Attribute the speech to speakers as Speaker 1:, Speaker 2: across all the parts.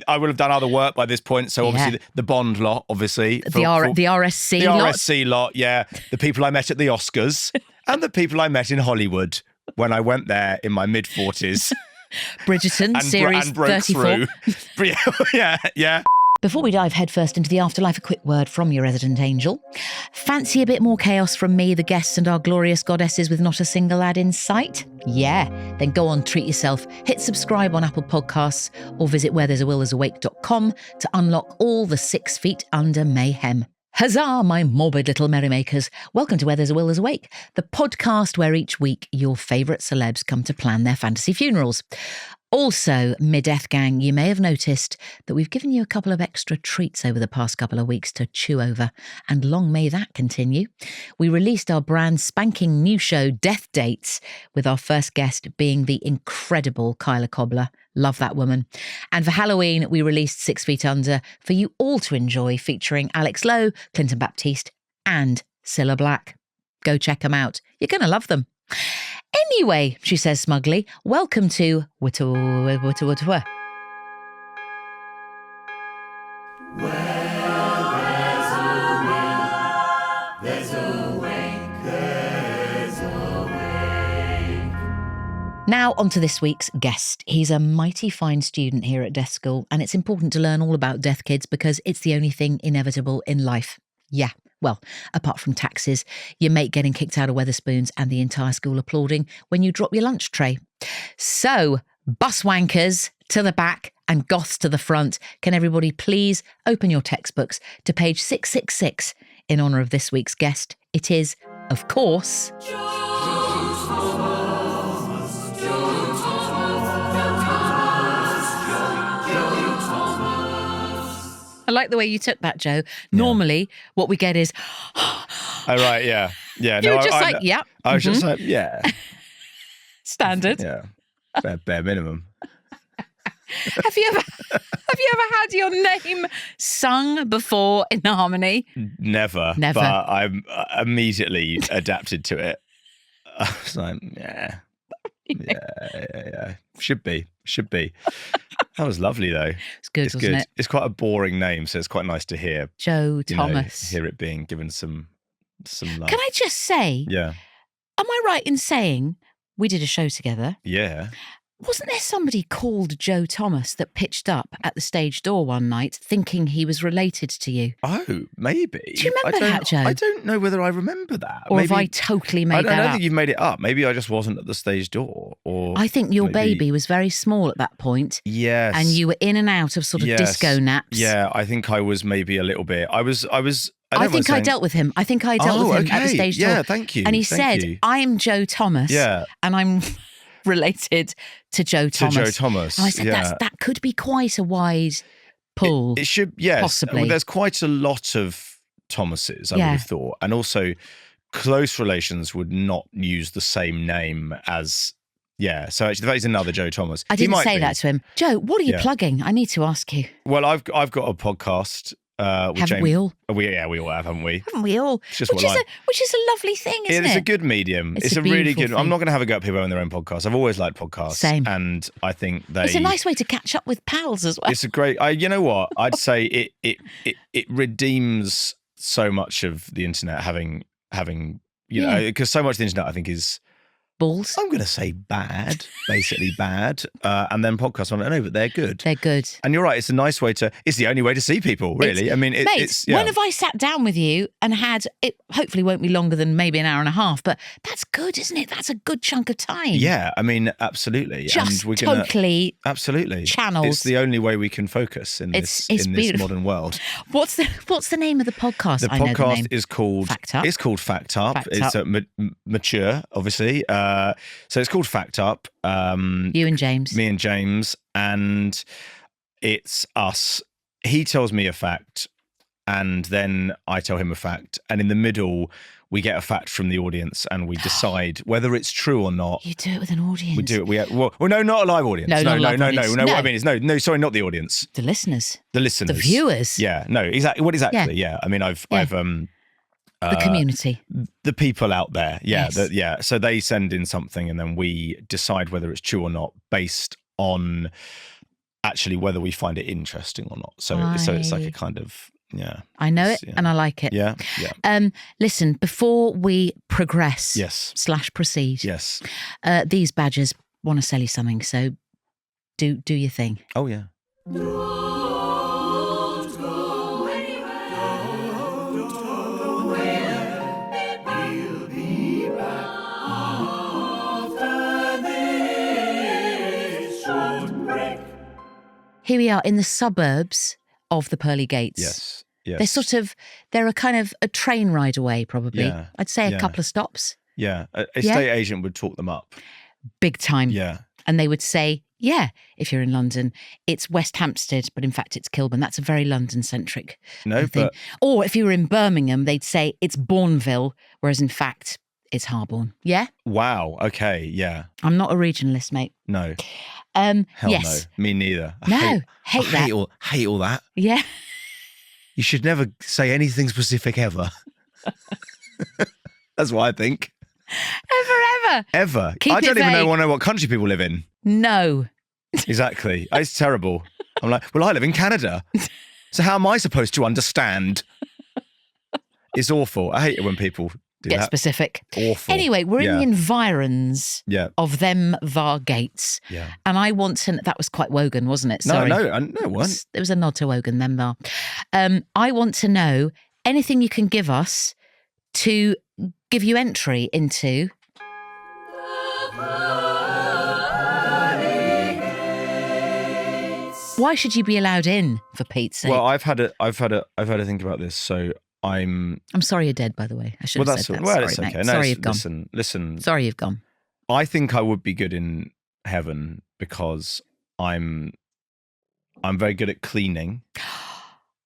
Speaker 1: I will have done other work by this point. So obviously the Bond lot, obviously.
Speaker 2: The RSC lot.
Speaker 1: The RSC lot, yeah. The people I met at the Oscars and the people I met in Hollywood when I went there in my mid-40s.
Speaker 2: Bridgerton, series 34.
Speaker 1: yeah.
Speaker 2: Before we dive headfirst into the afterlife, a quick word from your resident angel. Fancy a bit more chaos from me, the guests and our glorious goddesses with not a single ad in sight? Yeah, then go on, treat yourself. Hit subscribe on Apple Podcasts or visit wheretheresawill.com to unlock all the 6 feet under mayhem. Huzzah, my morbid little merrymakers. Welcome to Where There's a Will There's a Wake, the podcast where each week your favourite celebs come to plan their fantasy funerals. Also, mid-death gang, you may have noticed that we've given you a couple of extra treats over the past couple of weeks to chew over, and long may that continue. We released our brand spanking new show, Death Dates, with our first guest being the incredible Kyla Cobbler. Love that woman. And for Halloween, we released 6 Feet Under for you all to enjoy, featuring Alex Lowe, Clinton Baptiste, and Cilla Black. Go check them out. You're going to love them. Anyway, she says smugly, welcome to Witta.
Speaker 3: Where there's a wake, there's a wake.
Speaker 2: Now on to this week's guest. He's a mighty fine student here at Death School, and it's important to learn all about death kids because it's the only thing inevitable in life. Yeah. Well, apart from taxes, your mate getting kicked out of Wetherspoons and the entire school applauding when you drop your lunch tray. So, bus wankers to the back and goths to the front, can everybody please open your textbooks to page 666 in honour of this week's guest? It is, of course... I like the way you took that, Joe. Normally, what we get is...
Speaker 1: Oh, right, yeah. Yeah.
Speaker 2: You were just like, yeah.
Speaker 1: I was just like, yeah.
Speaker 2: Standard.
Speaker 1: Yeah. Bare minimum.
Speaker 2: Have you ever had your name sung before in harmony?
Speaker 1: Never.
Speaker 2: Never.
Speaker 1: But I'm immediately adapted to it. I was like, yeah. Yeah. Should be. That was lovely, though.
Speaker 2: It's good, wasn't it?
Speaker 1: It's quite a boring name, so it's quite nice to hear.
Speaker 2: Joe Thomas.
Speaker 1: Hear it being given some love.
Speaker 2: Can I just say?
Speaker 1: Yeah.
Speaker 2: Am I right in saying we did a show together?
Speaker 1: Yeah.
Speaker 2: Wasn't there somebody called Joe Thomas that pitched up at the stage door one night thinking he was related to you?
Speaker 1: Oh, maybe.
Speaker 2: Do you remember that, Joe?
Speaker 1: I don't know whether I remember that.
Speaker 2: Or have I totally made that up?
Speaker 1: I don't think you've made it up. Maybe I just wasn't at the stage door. Or
Speaker 2: I think your baby was very small at that point.
Speaker 1: Yes.
Speaker 2: And you were in and out of sort of disco naps.
Speaker 1: Yeah, I think I was maybe a little bit. I think
Speaker 2: I dealt with him. I think I dealt with him at the stage door.
Speaker 1: Yeah, thank you.
Speaker 2: And he said, I'm Joe Thomas.
Speaker 1: Yeah.
Speaker 2: And I'm related to Joe Thomas. And I said, that could be quite a wide pull.
Speaker 1: It should, yes.
Speaker 2: Possibly.
Speaker 1: Well, there's quite a lot of Thomases, I would have thought. And also, close relations would not use the same name as... Yeah, so actually, that is another Joe Thomas.
Speaker 2: I didn't say that to him. Joe, what are you plugging? I need to ask you.
Speaker 1: Well, I've got a podcast.
Speaker 2: Haven't we all?
Speaker 1: We all have, haven't we?
Speaker 2: Haven't we all? Which is a lovely thing, isn't it?
Speaker 1: It's a good medium. It's a really good... I'm not going to have a go at people on their own podcast. I've always liked podcasts.
Speaker 2: Same.
Speaker 1: And I think they...
Speaker 2: It's a nice way to catch up with pals as well.
Speaker 1: It's a great... you know what? I'd say it redeems so much of the internet having know, because so much of the internet I think is...
Speaker 2: Balls.
Speaker 1: I'm going to say bad, basically bad. And then podcasts, I don't know, but they're good.
Speaker 2: They're good.
Speaker 1: And you're right, it's a nice way to, it's the only way to see people, really.
Speaker 2: When have I sat down with you and had, it hopefully won't be longer than maybe an hour and a half, but that's good, isn't it? That's a good chunk of time.
Speaker 1: Yeah, I mean, absolutely.
Speaker 2: Just and we're totally
Speaker 1: absolutely
Speaker 2: channels.
Speaker 1: It's the only way we can focus in this modern world.
Speaker 2: What's the name of the podcast?
Speaker 1: The podcast is called
Speaker 2: Fact Up.
Speaker 1: It's called Fact Up. It's mature, obviously. So it's called Fact Up.
Speaker 2: You and James.
Speaker 1: Me and James. And it's us. He tells me a fact and then I tell him a fact. And in the middle, we get a fact from the audience and we decide whether it's true or not.
Speaker 2: You do it with an audience.
Speaker 1: We do it. Well, no, not a live audience. No. What I mean is no, sorry, not the audience.
Speaker 2: The listeners.
Speaker 1: The
Speaker 2: viewers.
Speaker 1: Yeah, no, exactly. What exactly? Yeah. I mean, I've
Speaker 2: the community,
Speaker 1: the people out there. Yeah.
Speaker 2: Yes.
Speaker 1: So they send in something and then we decide whether it's true or not based on actually whether we find it interesting or not. So it's like a kind of
Speaker 2: I know it and I like it.
Speaker 1: Yeah.
Speaker 2: Listen, before we progress,
Speaker 1: Yes.
Speaker 2: / proceed,
Speaker 1: Yes.
Speaker 2: these badgers want to sell you something, so do your thing.
Speaker 1: Oh yeah.
Speaker 3: Don't go anywhere. Don't go away. We'll be back after this short break.
Speaker 2: Here we are in the suburbs of the Pearly Gates.
Speaker 1: Yes.
Speaker 2: They're a kind of a train ride away, probably.
Speaker 1: Yeah.
Speaker 2: I'd say a
Speaker 1: Yeah.
Speaker 2: couple of stops.
Speaker 1: Yeah. A estate agent would talk them up.
Speaker 2: Big time.
Speaker 1: Yeah.
Speaker 2: And they would say, yeah, if you're in London, it's West Hampstead, but in fact it's Kilburn. That's a very London-centric
Speaker 1: No,
Speaker 2: thing.
Speaker 1: but
Speaker 2: Or if you were in Birmingham, they'd say it's Bourneville, whereas in fact it's Harborne. Yeah?
Speaker 1: wow. Okay. Yeah.
Speaker 2: I'm not a regionalist, mate.
Speaker 1: No.
Speaker 2: Hell
Speaker 1: Yes. No. Me neither.
Speaker 2: No, hate that.
Speaker 1: Hate all that.
Speaker 2: Yeah.
Speaker 1: You should never say anything specific ever. That's what I think.
Speaker 2: Ever.
Speaker 1: Ever.
Speaker 2: Keep
Speaker 1: I don't
Speaker 2: it
Speaker 1: even
Speaker 2: vague.
Speaker 1: know what country people live in.
Speaker 2: No.
Speaker 1: Exactly. It's terrible. I'm like, well, I live in Canada. So how am I supposed to understand? It's awful. I hate it when people do
Speaker 2: Get
Speaker 1: that.
Speaker 2: specific.
Speaker 1: Awful.
Speaker 2: Anyway, we're in
Speaker 1: Yeah.
Speaker 2: the environs
Speaker 1: Yeah.
Speaker 2: of them var gates.
Speaker 1: Yeah.
Speaker 2: And I want to, that was quite Wogan, wasn't it? Sorry.
Speaker 1: No, it wasn't.
Speaker 2: There was a nod to Wogan, them var. I want to know anything you can give us to give you entry into why should you be allowed in, for Pete's sake?
Speaker 1: Well, I've had to think about this. So I'm
Speaker 2: sorry you're dead, by the way. I should have said that.
Speaker 1: Well,
Speaker 2: Sorry,
Speaker 1: it's
Speaker 2: mate.
Speaker 1: okay. No,
Speaker 2: Sorry you've gone.
Speaker 1: Listen.
Speaker 2: Sorry you've gone.
Speaker 1: I think I would be good in heaven because I'm very good at cleaning.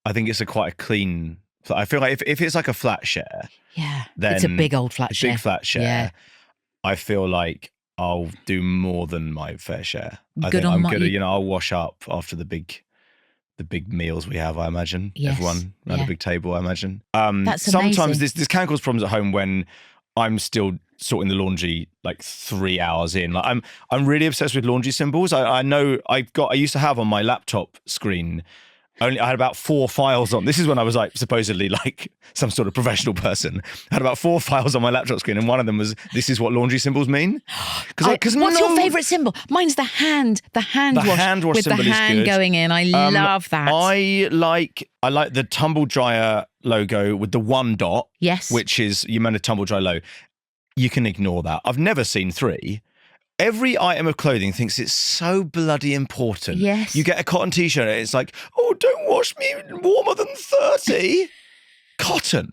Speaker 1: I think it's quite a clean. I feel like if it's like a flat share,
Speaker 2: Yeah.
Speaker 1: then
Speaker 2: It's a big old flat share.
Speaker 1: big flat share.
Speaker 2: Yeah.
Speaker 1: I feel like I'll do more than my fair share. I
Speaker 2: Good
Speaker 1: think
Speaker 2: on
Speaker 1: I'm
Speaker 2: my-
Speaker 1: good at, I'll wash up after the big meals we have, I imagine.
Speaker 2: Yes,
Speaker 1: Everyone around
Speaker 2: yeah.
Speaker 1: a big table, I imagine.
Speaker 2: That's
Speaker 1: sometimes
Speaker 2: amazing.
Speaker 1: this can cause problems at home when I'm still sorting the laundry like 3 hours in. Like I'm really obsessed with laundry symbols. I know I used to have on my laptop screen I had about 4 files on. This is when I was like supposedly like some sort of professional person. I had about 4 files on my laptop screen, and one of them was, "This is what laundry symbols mean." Because
Speaker 2: what's your favourite symbol? Mine's the hand. The hand wash.
Speaker 1: hand wash
Speaker 2: with
Speaker 1: symbol
Speaker 2: the
Speaker 1: is
Speaker 2: hand
Speaker 1: good.
Speaker 2: going in. I love that.
Speaker 1: I like the tumble dryer logo with the 1 dot.
Speaker 2: Yes.
Speaker 1: Which is, you meant a tumble dry low. You can ignore that. I've never seen 3. Every item of clothing thinks it's so bloody important.
Speaker 2: Yes.
Speaker 1: You get a cotton t-shirt, it's like, oh, don't wash me warmer than 30. Cotton.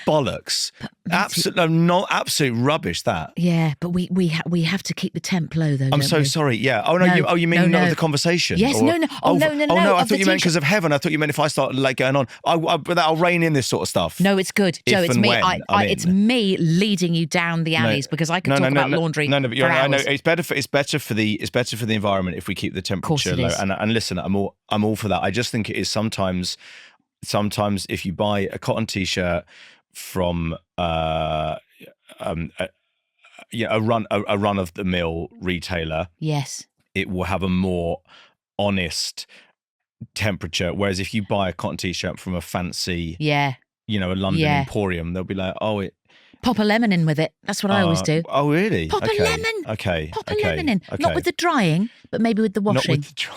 Speaker 1: Bollocks. Absolute rubbish, that.
Speaker 2: Yeah, but we have to keep the temp low, though.
Speaker 1: I'm
Speaker 2: don't
Speaker 1: so
Speaker 2: we?
Speaker 1: sorry. Yeah. Oh, no.
Speaker 2: No,
Speaker 1: you mean
Speaker 2: no.
Speaker 1: of the conversation?
Speaker 2: Yes,
Speaker 1: Or-
Speaker 2: no. Oh, no.
Speaker 1: Oh, no. I
Speaker 2: of the
Speaker 1: thought you meant
Speaker 2: t-shirt.
Speaker 1: because of heaven. I thought you meant if I start like going on. I'll rein in this sort of stuff.
Speaker 2: No, it's good, Joe.
Speaker 1: If
Speaker 2: It's
Speaker 1: and
Speaker 2: me.
Speaker 1: when I'm
Speaker 2: It's
Speaker 1: in.
Speaker 2: me leading you down the alleys because I could talk about laundry.
Speaker 1: No, but
Speaker 2: for
Speaker 1: I know
Speaker 2: hours.
Speaker 1: it's better for the environment if we keep the temperature
Speaker 2: it
Speaker 1: low.
Speaker 2: is.
Speaker 1: And listen, I'm all for that. I just think it is sometimes if you buy a cotton t-shirt from a run of the mill retailer,
Speaker 2: Yes.
Speaker 1: it will have a more honest temperature. Whereas if you buy a cotton t-shirt from a fancy,
Speaker 2: Yeah.
Speaker 1: a London
Speaker 2: Yeah.
Speaker 1: emporium, they'll be like, oh, it.
Speaker 2: Pop a lemon in with it. That's what I always do.
Speaker 1: Oh, really?
Speaker 2: Pop
Speaker 1: Okay.
Speaker 2: a lemon.
Speaker 1: Okay.
Speaker 2: Pop
Speaker 1: okay.
Speaker 2: a lemon in.
Speaker 1: Okay.
Speaker 2: Not with the drying, but maybe with the
Speaker 1: Not
Speaker 2: washing.
Speaker 1: with the dry.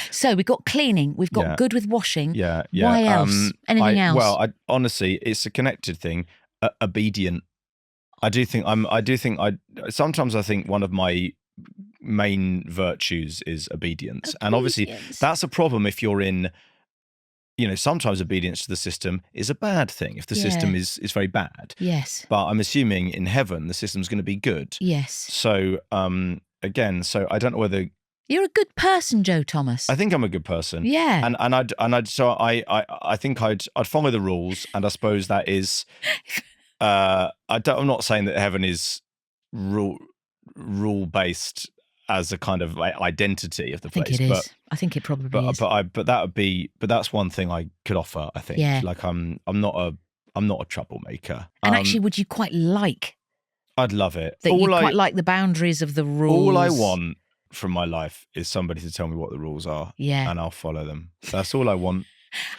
Speaker 2: So we've got cleaning. We've got
Speaker 1: Yeah.
Speaker 2: do with washing.
Speaker 1: Yeah.
Speaker 2: Why else? Anything else?
Speaker 1: Well, honestly, it's a connected thing. Obedient. Sometimes I think one of my main virtues is obedience. And obviously
Speaker 2: Obedience.
Speaker 1: that's a problem if you're in, sometimes obedience to the system is a bad thing if the system is very bad.
Speaker 2: Yes.
Speaker 1: But I'm assuming in heaven the system's going to be good.
Speaker 2: Yes.
Speaker 1: So again, I don't know whether
Speaker 2: You're a good person, Joe Thomas.
Speaker 1: I think I'm a good person.
Speaker 2: Yeah.
Speaker 1: And I think I'd follow the rules, and I suppose that is I'm not saying that heaven is rule based as a kind of identity of the
Speaker 2: I think
Speaker 1: place.
Speaker 2: it is. I think it probably is.
Speaker 1: But that's one thing I could offer, I think.
Speaker 2: Yeah.
Speaker 1: Like I'm not a troublemaker.
Speaker 2: And actually, would you quite like
Speaker 1: I'd love it.
Speaker 2: that? You quite like the boundaries of the rules.
Speaker 1: All I want from my life is somebody to tell me what the rules are,
Speaker 2: Yeah.
Speaker 1: and I'll follow them. That's all I want.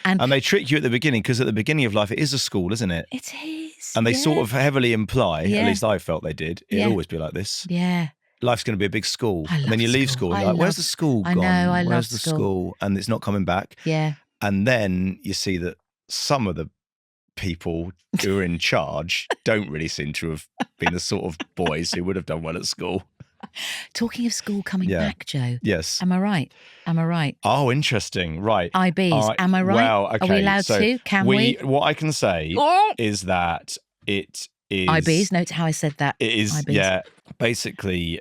Speaker 2: And
Speaker 1: And they trick you at the beginning, because at the beginning of life, it is a school, isn't it?
Speaker 2: it is.
Speaker 1: And they
Speaker 2: yeah.
Speaker 1: sort of heavily imply,
Speaker 2: Yeah.
Speaker 1: at least I felt they did, it'll
Speaker 2: Yeah.
Speaker 1: always be like this.
Speaker 2: Yeah.
Speaker 1: Life's going to be a big school.
Speaker 2: I
Speaker 1: And then
Speaker 2: love
Speaker 1: you leave
Speaker 2: school.
Speaker 1: school and
Speaker 2: I
Speaker 1: you're like, where's
Speaker 2: love-
Speaker 1: the school
Speaker 2: I
Speaker 1: gone?
Speaker 2: know, I
Speaker 1: Where's
Speaker 2: love
Speaker 1: the
Speaker 2: school.
Speaker 1: school? And it's not coming back.
Speaker 2: Yeah.
Speaker 1: And then you see that some of the people who are in charge don't really seem to have been the sort of boys who would have done well at school.
Speaker 2: Talking of school coming
Speaker 1: Yeah.
Speaker 2: back, Joe.
Speaker 1: Yes.
Speaker 2: Am I right? Am I right?
Speaker 1: Oh, interesting. Right.
Speaker 2: IBs.
Speaker 1: All right.
Speaker 2: Am I right?
Speaker 1: Well, okay.
Speaker 2: Are we allowed
Speaker 1: so
Speaker 2: to? Can we?
Speaker 1: What I can say
Speaker 2: Oh!
Speaker 1: is that it is
Speaker 2: IBs. Note how I said that.
Speaker 1: It is,
Speaker 2: IBs.
Speaker 1: yeah. Basically,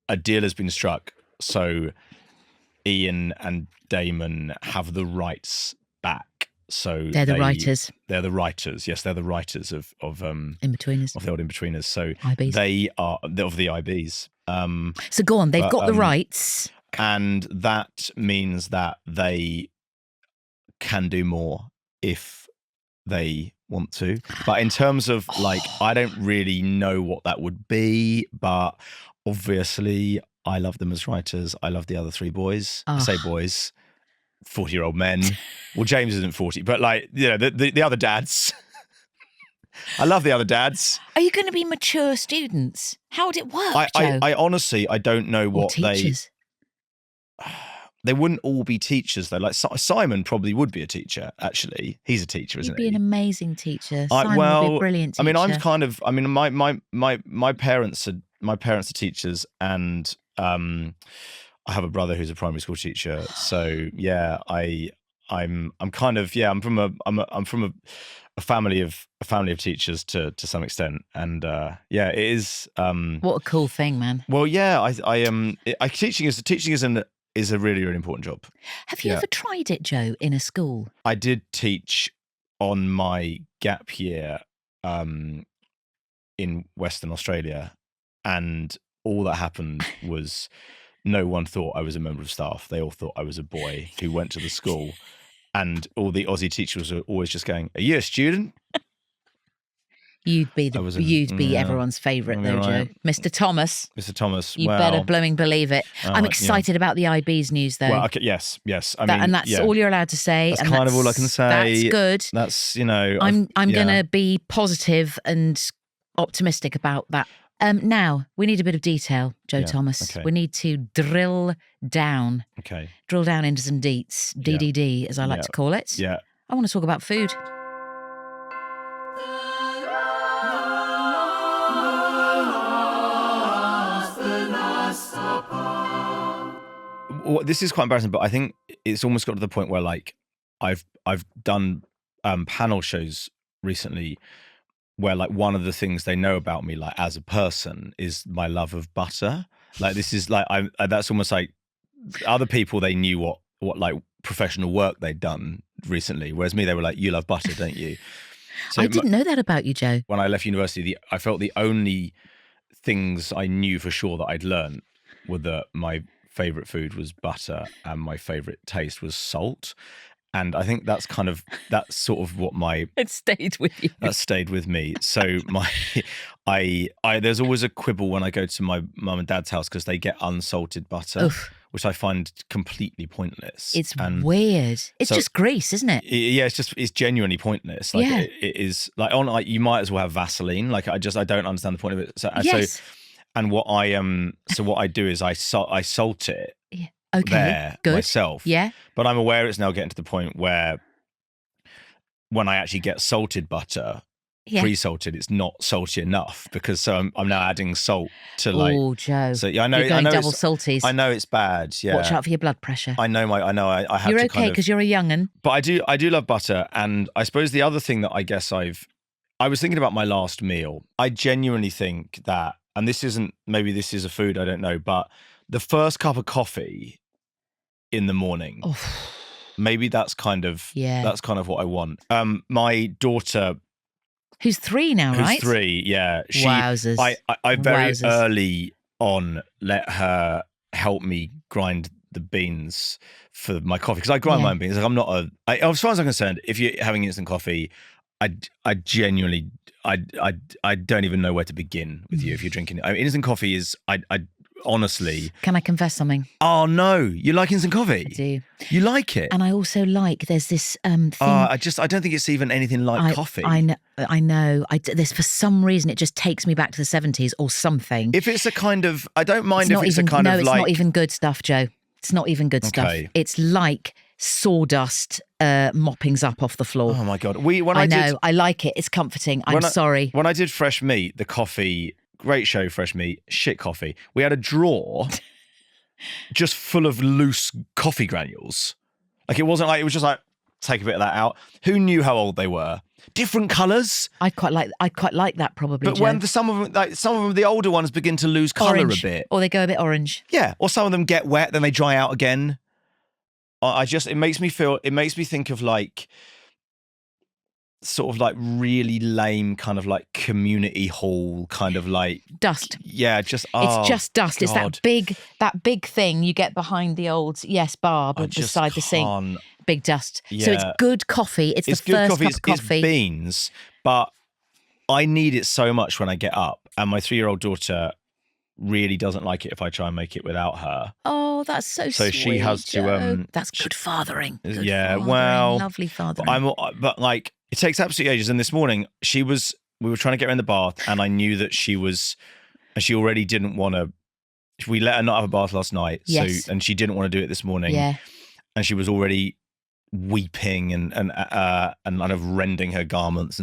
Speaker 1: a deal has been struck, so Ian and Damon have the rights back. So
Speaker 2: They're the writers.
Speaker 1: They're the writers. Yes, they're the writers of
Speaker 2: Inbetweeners.
Speaker 1: the old Inbetweeners. So
Speaker 2: IBs.
Speaker 1: they are of the IBs.
Speaker 2: So go on. They've
Speaker 1: but,
Speaker 2: got the rights.
Speaker 1: And that means that they can do more if they want to. But in terms of like, I don't really know what that would be, but obviously I love them as writers. I love the other three boys. I say boys, 40-year-old men. Well, James isn't 40, but like, you know, the other dads. I love the other dads.
Speaker 2: Are you going to be mature students? How would it work, Joe?
Speaker 1: I honestly, I don't know
Speaker 2: Or
Speaker 1: what
Speaker 2: teachers?
Speaker 1: they wouldn't all be teachers though. Like Simon probably would be a teacher. Actually, he's a teacher, isn't
Speaker 2: You'd be an
Speaker 1: he?
Speaker 2: amazing teacher. Simon would be a brilliant teacher.
Speaker 1: I mean, I'm kind of. I mean, my parents are teachers, and I have a brother who's a primary school teacher. So yeah, I'm kind of, yeah. I'm from a family of teachers to some extent, and yeah, it is.
Speaker 2: What a cool thing, man.
Speaker 1: Well, yeah, teaching is a really, really important job.
Speaker 2: Have you ever tried it, Joe, in a school?
Speaker 1: I did teach on my gap year in Western Australia, and all that happened was no one thought I was a member of staff. They all thought I was a boy who went to the school, and all the Aussie teachers were always just going, "Are you a student?"
Speaker 2: You'd be everyone's favourite, though, Joe.
Speaker 1: right.
Speaker 2: Mr. Thomas.
Speaker 1: Mr. Thomas.
Speaker 2: You better blooming believe it. I'm
Speaker 1: yeah.
Speaker 2: excited about the IB's news, though.
Speaker 1: Well, okay, yes. I mean,
Speaker 2: and that's
Speaker 1: yeah.
Speaker 2: all you're allowed to say.
Speaker 1: That's
Speaker 2: and
Speaker 1: kind of all I can say.
Speaker 2: That's good.
Speaker 1: That's, you know,
Speaker 2: I'm
Speaker 1: yeah.
Speaker 2: going to be positive and optimistic about that. Now, we need a bit of detail, Joe Thomas.
Speaker 1: okay.
Speaker 2: We need to drill down into some deets, DDD, as I like to call it.
Speaker 1: Yeah.
Speaker 2: I want to talk about food.
Speaker 1: Well, this is quite embarrassing, but I think it's almost got to the point where, like, I've done panel shows recently where, like, one of the things they know about me, like, as a person, is my love of butter. Like, this is like, that's almost like other people, they knew what like professional work they'd done recently, whereas me, they were like, "You love butter, don't you?" So
Speaker 2: I didn't know that about you, Joe.
Speaker 1: when I left university, I felt the only things I knew for sure that I'd learned were that my favorite food was butter and my favorite taste was salt. And I think that's sort of what
Speaker 2: It stayed with you.
Speaker 1: that stayed with me. So there's always a quibble when I go to my mum and dad's house because they get unsalted butter,
Speaker 2: Oof.
Speaker 1: which I find completely pointless.
Speaker 2: It's
Speaker 1: And
Speaker 2: weird. It's
Speaker 1: so-
Speaker 2: just grease, isn't it?
Speaker 1: yeah, it's genuinely pointless. Like
Speaker 2: Yeah.
Speaker 1: it is like you might as well have Vaseline. Like I don't understand the point of it. So
Speaker 2: Yes.
Speaker 1: and what I do is I salt it
Speaker 2: Yeah. Okay.
Speaker 1: there
Speaker 2: Good.
Speaker 1: myself.
Speaker 2: Yeah.
Speaker 1: But I'm aware it's now getting to the point where when I actually get salted butter,
Speaker 2: Yeah.
Speaker 1: pre-salted, it's not salty enough because I'm now adding salt to like.
Speaker 2: Oh, Joe.
Speaker 1: So yeah, I know.
Speaker 2: You're going
Speaker 1: I know
Speaker 2: double
Speaker 1: it's-
Speaker 2: salties.
Speaker 1: I know it's bad. Yeah.
Speaker 2: Watch out for your blood pressure.
Speaker 1: I know. I have
Speaker 2: You're
Speaker 1: to
Speaker 2: okay
Speaker 1: kind of.
Speaker 2: because you're a young'un.
Speaker 1: But I do love butter, and I suppose the other thing that I guess I was thinking about my last meal. I genuinely think that, and this is a food, I don't know, but the first cup of coffee in the morning,
Speaker 2: Oh,
Speaker 1: maybe that's kind of what I want. My daughter,
Speaker 2: who's 3 now,
Speaker 1: who's
Speaker 2: right?
Speaker 1: 3, yeah,
Speaker 2: Wowzers.
Speaker 1: I very
Speaker 2: Wowzers.
Speaker 1: early on let her help me grind the beans for my coffee because I grind my own beans. Like I'm not as far as I'm concerned, if you're having instant coffee, I genuinely I don't even know where to begin with you if you're drinking it. I mean, instant coffee is honestly.
Speaker 2: Can I confess something?
Speaker 1: Oh no, you like instant coffee?
Speaker 2: I do.
Speaker 1: You like it?
Speaker 2: And I also like, there's this thing.
Speaker 1: I don't think it's even anything like coffee.
Speaker 2: I know. This, for some reason, it just takes me back to the 70s or something.
Speaker 1: If it's a kind of, I don't mind
Speaker 2: it's
Speaker 1: if it's
Speaker 2: even,
Speaker 1: a kind
Speaker 2: no,
Speaker 1: of
Speaker 2: it's
Speaker 1: like.
Speaker 2: not even good stuff, Joe. It's not even good stuff. It's like sawdust moppings up off the floor.
Speaker 1: Oh my God.
Speaker 2: I like it. It's comforting. I'm sorry.
Speaker 1: When I did Fresh Meat, the coffee, great show, Fresh Meat, shit coffee. We had a drawer just full of loose coffee granules. Like it wasn't like, it was just like, take a bit of that out. Who knew how old they were? Different colours.
Speaker 2: I quite like that probably.
Speaker 1: But
Speaker 2: Joe.
Speaker 1: when some of them, the older ones begin to lose colour a bit,
Speaker 2: or they go a bit orange.
Speaker 1: Yeah, or some of them get wet, then they dry out again. It makes me think of like sort of like really lame kind of like community hall kind of like
Speaker 2: dust.
Speaker 1: Yeah, it's
Speaker 2: just dust.
Speaker 1: God.
Speaker 2: It's that big thing you get behind the old bar beside the sink. Big dust. Yeah. So it's good coffee. It's the
Speaker 1: good
Speaker 2: first cup of coffee.
Speaker 1: It's beans, but I need it so much when I get up, and my 3-year-old daughter really doesn't like it if I try and make it without her.
Speaker 2: Oh, that's so sweet.
Speaker 1: So she has to.
Speaker 2: That's good fathering. Good
Speaker 1: fathering,
Speaker 2: lovely fathering.
Speaker 1: But like it takes absolutely ages. And this morning we were trying to get her in the bath, and I knew that she already didn't want to. We let her not have a bath last night, and she didn't want to do it this morning.
Speaker 2: Yeah,
Speaker 1: and she was already weeping and kind of rending her garments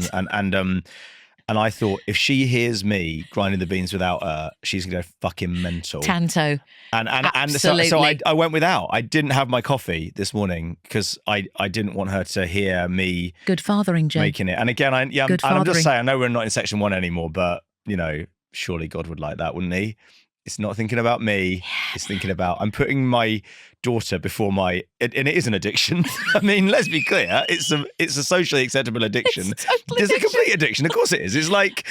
Speaker 1: and I thought, if she hears me grinding the beans without her, she's going to go fucking mental.
Speaker 2: Tanto.
Speaker 1: And so I went without. I didn't have my coffee this morning because I didn't want her to hear me.
Speaker 2: Good fathering, Joe.
Speaker 1: Making it. And again, I'm just saying, I know we're not in section 1 anymore, but, surely God would like that, wouldn't he? It's not thinking about me. It's thinking about, I'm putting my daughter before and it is an addiction. I mean, let's be clear. It's a socially acceptable addiction. It's a complete addiction. Of course it is. It's like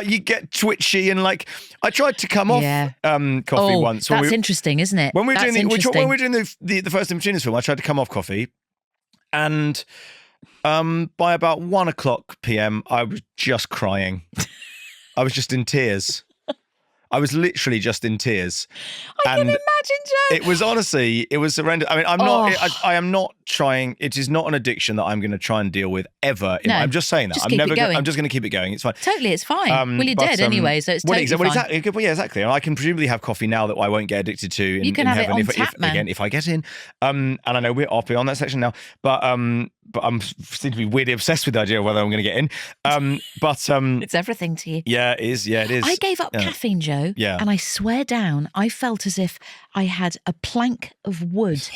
Speaker 1: you get twitchy and like, I tried to come off coffee once.
Speaker 2: That's interesting, isn't it?
Speaker 1: When we were doing the first Inbetweeners film, I tried to come off coffee, and by about 1:00 p.m, I was just crying. I was just in tears. I was literally just in tears.
Speaker 2: I can imagine, Joe.
Speaker 1: It was horrendous. I mean, I am not trying. It is not an addiction that I'm going to try and deal with ever.
Speaker 2: No,
Speaker 1: I'm just saying that. I'm just going to keep it going. It's fine.
Speaker 2: Totally, it's fine. Well, you're dead anyway, so it's totally fine.
Speaker 1: Exactly. And I can presumably have coffee now that I won't get addicted to in heaven if I get in. And I know we're off beyond that section now, but I'm seem to be weirdly obsessed with the idea of whether I'm going to get in.
Speaker 2: It's everything to you.
Speaker 1: Yeah, it is. Yeah, it is.
Speaker 2: I gave up caffeine, Joe.
Speaker 1: Yeah.
Speaker 2: And I swear down, I felt as if I had a plank of wood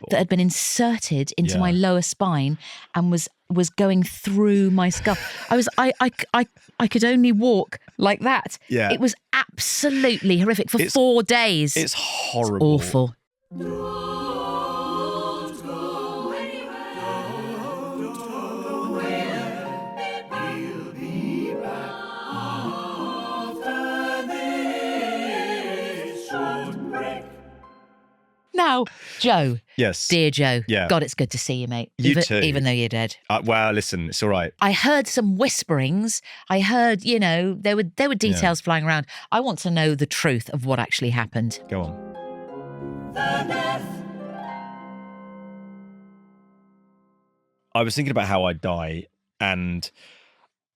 Speaker 2: that had been inserted into my lower spine and was going through my skull. I could only walk like that.
Speaker 1: Yeah.
Speaker 2: It was absolutely horrific for 4 days.
Speaker 1: It's horrible.
Speaker 2: It's awful. Now, Joe.
Speaker 1: Yes.
Speaker 2: Dear Joe.
Speaker 1: Yeah.
Speaker 2: God, it's good to see you, mate.
Speaker 1: You too.
Speaker 2: Even though you're dead.
Speaker 1: Well, listen, it's all right.
Speaker 2: I heard some whisperings. I heard, there were details flying around. I want to know the truth of what actually happened.
Speaker 1: Go on. I was thinking about how I die, and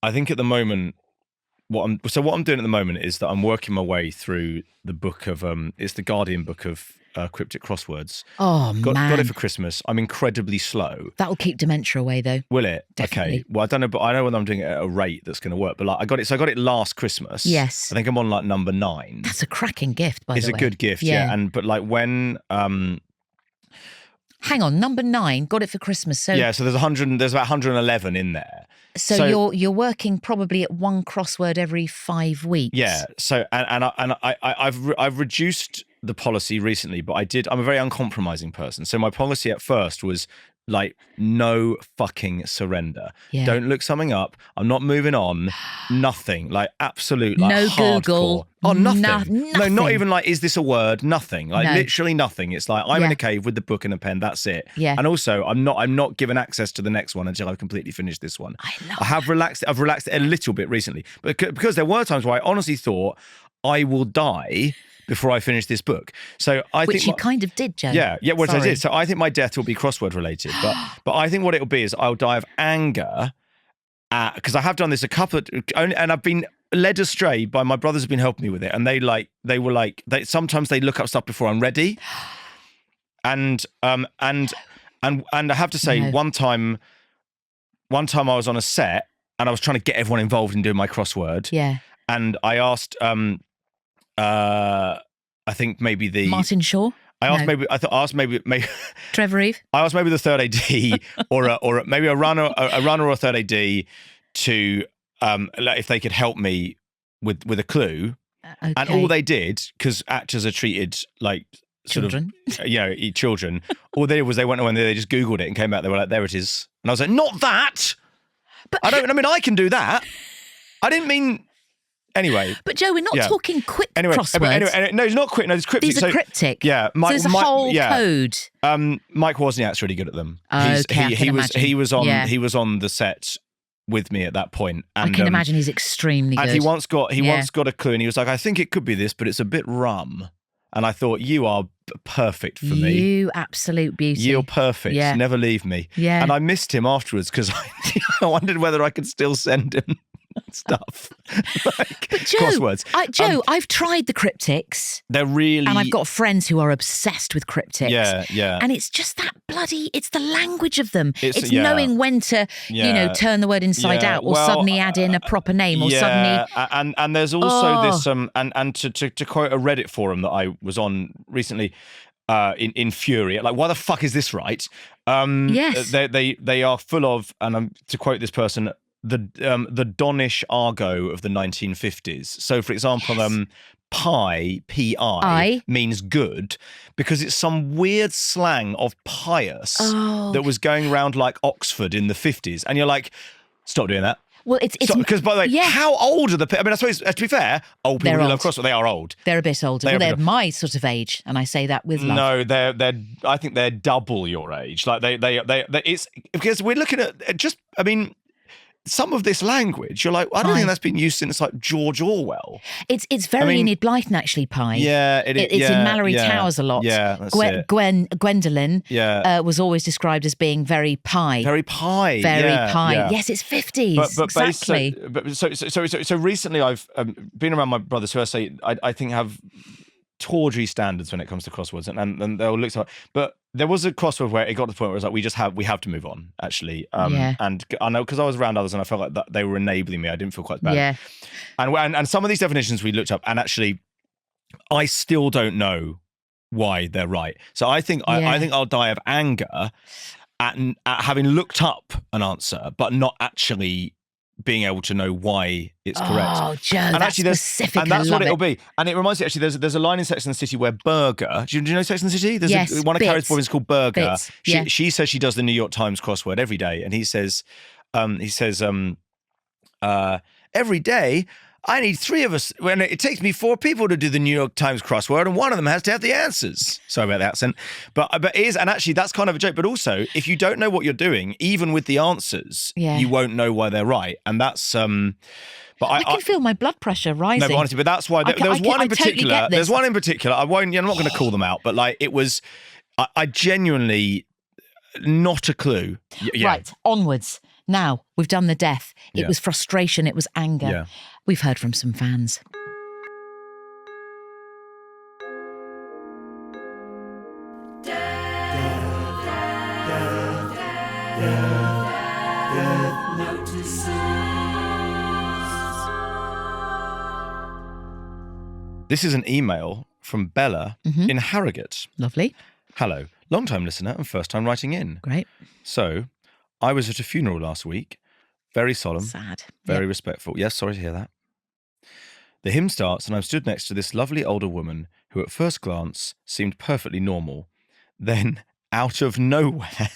Speaker 1: I think at the moment, what I'm doing at the moment is that I'm working my way through the book of it's the Guardian book of cryptic crosswords.
Speaker 2: Oh, man.
Speaker 1: Got it for Christmas. I'm incredibly slow.
Speaker 2: That'll keep dementia away, though.
Speaker 1: Will it?
Speaker 2: Definitely.
Speaker 1: Okay. Well, I don't know, but I know when I'm doing it at a rate that's going to work. But like, I got it last Christmas.
Speaker 2: Yes.
Speaker 1: I think I'm on like number 9.
Speaker 2: That's a cracking gift, by the way.
Speaker 1: It's a good gift, yeah. But like when
Speaker 2: hang on, number 9, got it for Christmas. So
Speaker 1: yeah, so there's about 111 in there.
Speaker 2: So you're working probably at one crossword every 5 weeks.
Speaker 1: Yeah. So I've reduced the policy recently, but I'm a very uncompromising person. So my policy at first was like no fucking surrender. Yeah. Don't look something up. I'm not moving on. Nothing. Like absolute. Like,
Speaker 2: no
Speaker 1: hardcore.
Speaker 2: Google.
Speaker 1: Oh, nothing.
Speaker 2: Nothing.
Speaker 1: No, not even like, is this a word? Nothing. Like literally nothing. It's like I'm in a cave with the book and a pen. That's it.
Speaker 2: Yeah.
Speaker 1: And also, I'm not given access to the next one until I've completely finished this one.
Speaker 2: I've
Speaker 1: relaxed it a little bit recently, but because there were times where I honestly thought I will die before I finish this book. So I
Speaker 2: Which
Speaker 1: think
Speaker 2: you kind of did, Joe.
Speaker 1: Yeah, what I
Speaker 2: Sorry.
Speaker 1: did. So I think my death will be crossword related, but I think what it'll be is I'll die of anger because I have done this a couple of, and I've been led astray by my brothers have been helping me with it, and sometimes they look up stuff before I'm ready, and I have to say one time I was on a set and I was trying to get everyone involved in doing my crossword.
Speaker 2: Yeah.
Speaker 1: And I asked, I think maybe the
Speaker 2: Martin Shaw.
Speaker 1: I asked maybe
Speaker 2: Trevor Eve.
Speaker 1: I asked maybe the third AD or maybe a runner or a third AD to if they could help me with a clue.
Speaker 2: Okay.
Speaker 1: And all they did, because actors are treated like
Speaker 2: Children.
Speaker 1: Children. All they did was they went away and they just Googled it and came out. They were like, "There it is," and I was like, "Not that."
Speaker 2: But
Speaker 1: I can do that. I didn't mean. Anyway.
Speaker 2: But Joe, we're not talking quick crosswords.
Speaker 1: Anyway, no, it's not quick. No, it's cryptic.
Speaker 2: These are cryptic.
Speaker 1: Yeah.
Speaker 2: So there's a whole code.
Speaker 1: Mike Wozniak's really good at them.
Speaker 2: He
Speaker 1: was on the set with me at that point. And,
Speaker 2: I can imagine he's extremely good.
Speaker 1: And he once got a clue and he was like, I think it could be this, but it's a bit rum. And I thought, you are perfect for me.
Speaker 2: You absolute beauty.
Speaker 1: You're perfect.
Speaker 2: Yeah.
Speaker 1: Never leave me.
Speaker 2: Yeah.
Speaker 1: And I missed him afterwards because I wondered whether I could still send him stuff. Like
Speaker 2: but Joe,
Speaker 1: crosswords.
Speaker 2: I've tried the cryptics.
Speaker 1: They're really...
Speaker 2: And I've got friends who are obsessed with cryptics.
Speaker 1: Yeah.
Speaker 2: And it's just that it's the language of them. It's
Speaker 1: yeah.
Speaker 2: knowing when to, turn the word inside out or suddenly add in a proper name or suddenly...
Speaker 1: And there's also this, and to quote a Reddit forum that I was on recently, in fury, like, why the fuck is this right?
Speaker 2: Yes.
Speaker 1: They are full of, and to quote this person, the Donish argot of the 1950s. So, for example, pi, P-I, means good because it's some weird slang of pious that was going around like Oxford in the 50s. And you're like, stop doing that.
Speaker 2: Well, it's
Speaker 1: because, by the way, how old are the people? I mean, I suppose, to be fair, old people who love crossword, they are old.
Speaker 2: They're a bit older. They're my sort of age, and I say that with love.
Speaker 1: No, I think they're double your age. Like it's because we're looking at some of this language, you're like, I don't think that's been used since like George Orwell.
Speaker 2: It's very Enid Blyton actually, Pi.
Speaker 1: Yeah,
Speaker 2: it's in Mallory Towers a lot.
Speaker 1: Yeah, that's it.
Speaker 2: Gwendolyn was always described as being very Pi.
Speaker 1: Very Pi.
Speaker 2: Pi. Yes, it's 50s.
Speaker 1: But
Speaker 2: exactly.
Speaker 1: So recently I've been around my brothers who I think have tawdry standards when it comes to crosswords, and they'll look so. But there was a crossword where it got to the point where it was like, we have to move on, actually. And I know because I was around others and I felt like that they were enabling me. I didn't feel quite bad.
Speaker 2: Yeah.
Speaker 1: And some of these definitions we looked up, and actually, I still don't know why they're right. So I think I'll die of anger at having looked up an answer, but not actually being able to know why it's correct.
Speaker 2: Oh, Joe, and that's specific.
Speaker 1: And that's what it'll be. And it reminds me, actually, there's a line in Sex and the City where Berger, do you know Sex and the City? There's one of Carrie's boys called Berger. She says she does the New York Times crossword every day, and he says, every day I need 3 of us. When it takes me 4 people to do the New York Times crossword, and one of them has to have the answers. Sorry about the accent, but it is, and actually that's kind of a joke. But also, if you don't know what you're doing, even with the answers, you won't know why they're right, and that's. But
Speaker 2: I can feel my blood pressure rising.
Speaker 1: No, but honestly, but that's why there was one in particular. Totally there's one in particular. I'm not going to call them out, but like it was, I genuinely not a clue. Yeah.
Speaker 2: Right, onwards. Now, we've done the death. It was frustration. It was anger.
Speaker 1: Yeah.
Speaker 2: We've heard from some fans.
Speaker 1: This is an email from Bella in Harrogate.
Speaker 2: Lovely.
Speaker 1: Hello, long-time listener and first-time writing in.
Speaker 2: Great.
Speaker 1: So, I was at a funeral last week. Very solemn.
Speaker 2: Sad.
Speaker 1: Very respectful. Yes, sorry to hear that. The hymn starts and I'm stood next to this lovely older woman who at first glance seemed perfectly normal. Then, out of nowhere...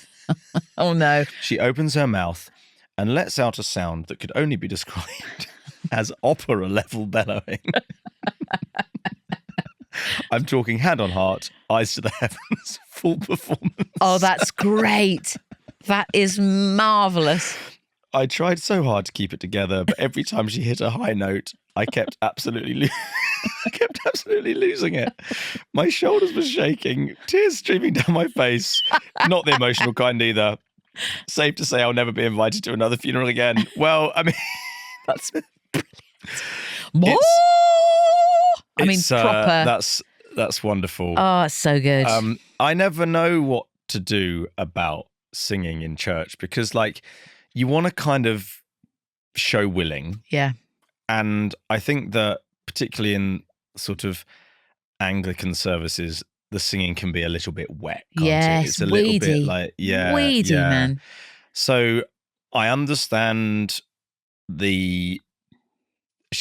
Speaker 2: Oh no.
Speaker 1: She opens her mouth and lets out a sound that could only be described as opera-level bellowing. I'm talking hand on heart, eyes to the heavens, full performance.
Speaker 2: Oh, that's great. That is marvellous.
Speaker 1: I tried so hard to keep it together, but every time she hit a high note, I kept absolutely I kept absolutely losing it. My shoulders were shaking, tears streaming down my face. Not the emotional kind either. Safe to say I'll never be invited to another funeral again. Well, I mean,
Speaker 2: That's proper.
Speaker 1: That's wonderful.
Speaker 2: Oh, it's so good.
Speaker 1: I never know what to do about singing in church because, like, you want to kind of show willing.
Speaker 2: Yeah.
Speaker 1: And I think that particularly in sort of Anglican services, the singing can be a little bit wet. Can't
Speaker 2: Yes,
Speaker 1: it? It's a little
Speaker 2: weedy.
Speaker 1: bit like,
Speaker 2: Weedy, man.
Speaker 1: So I understand she's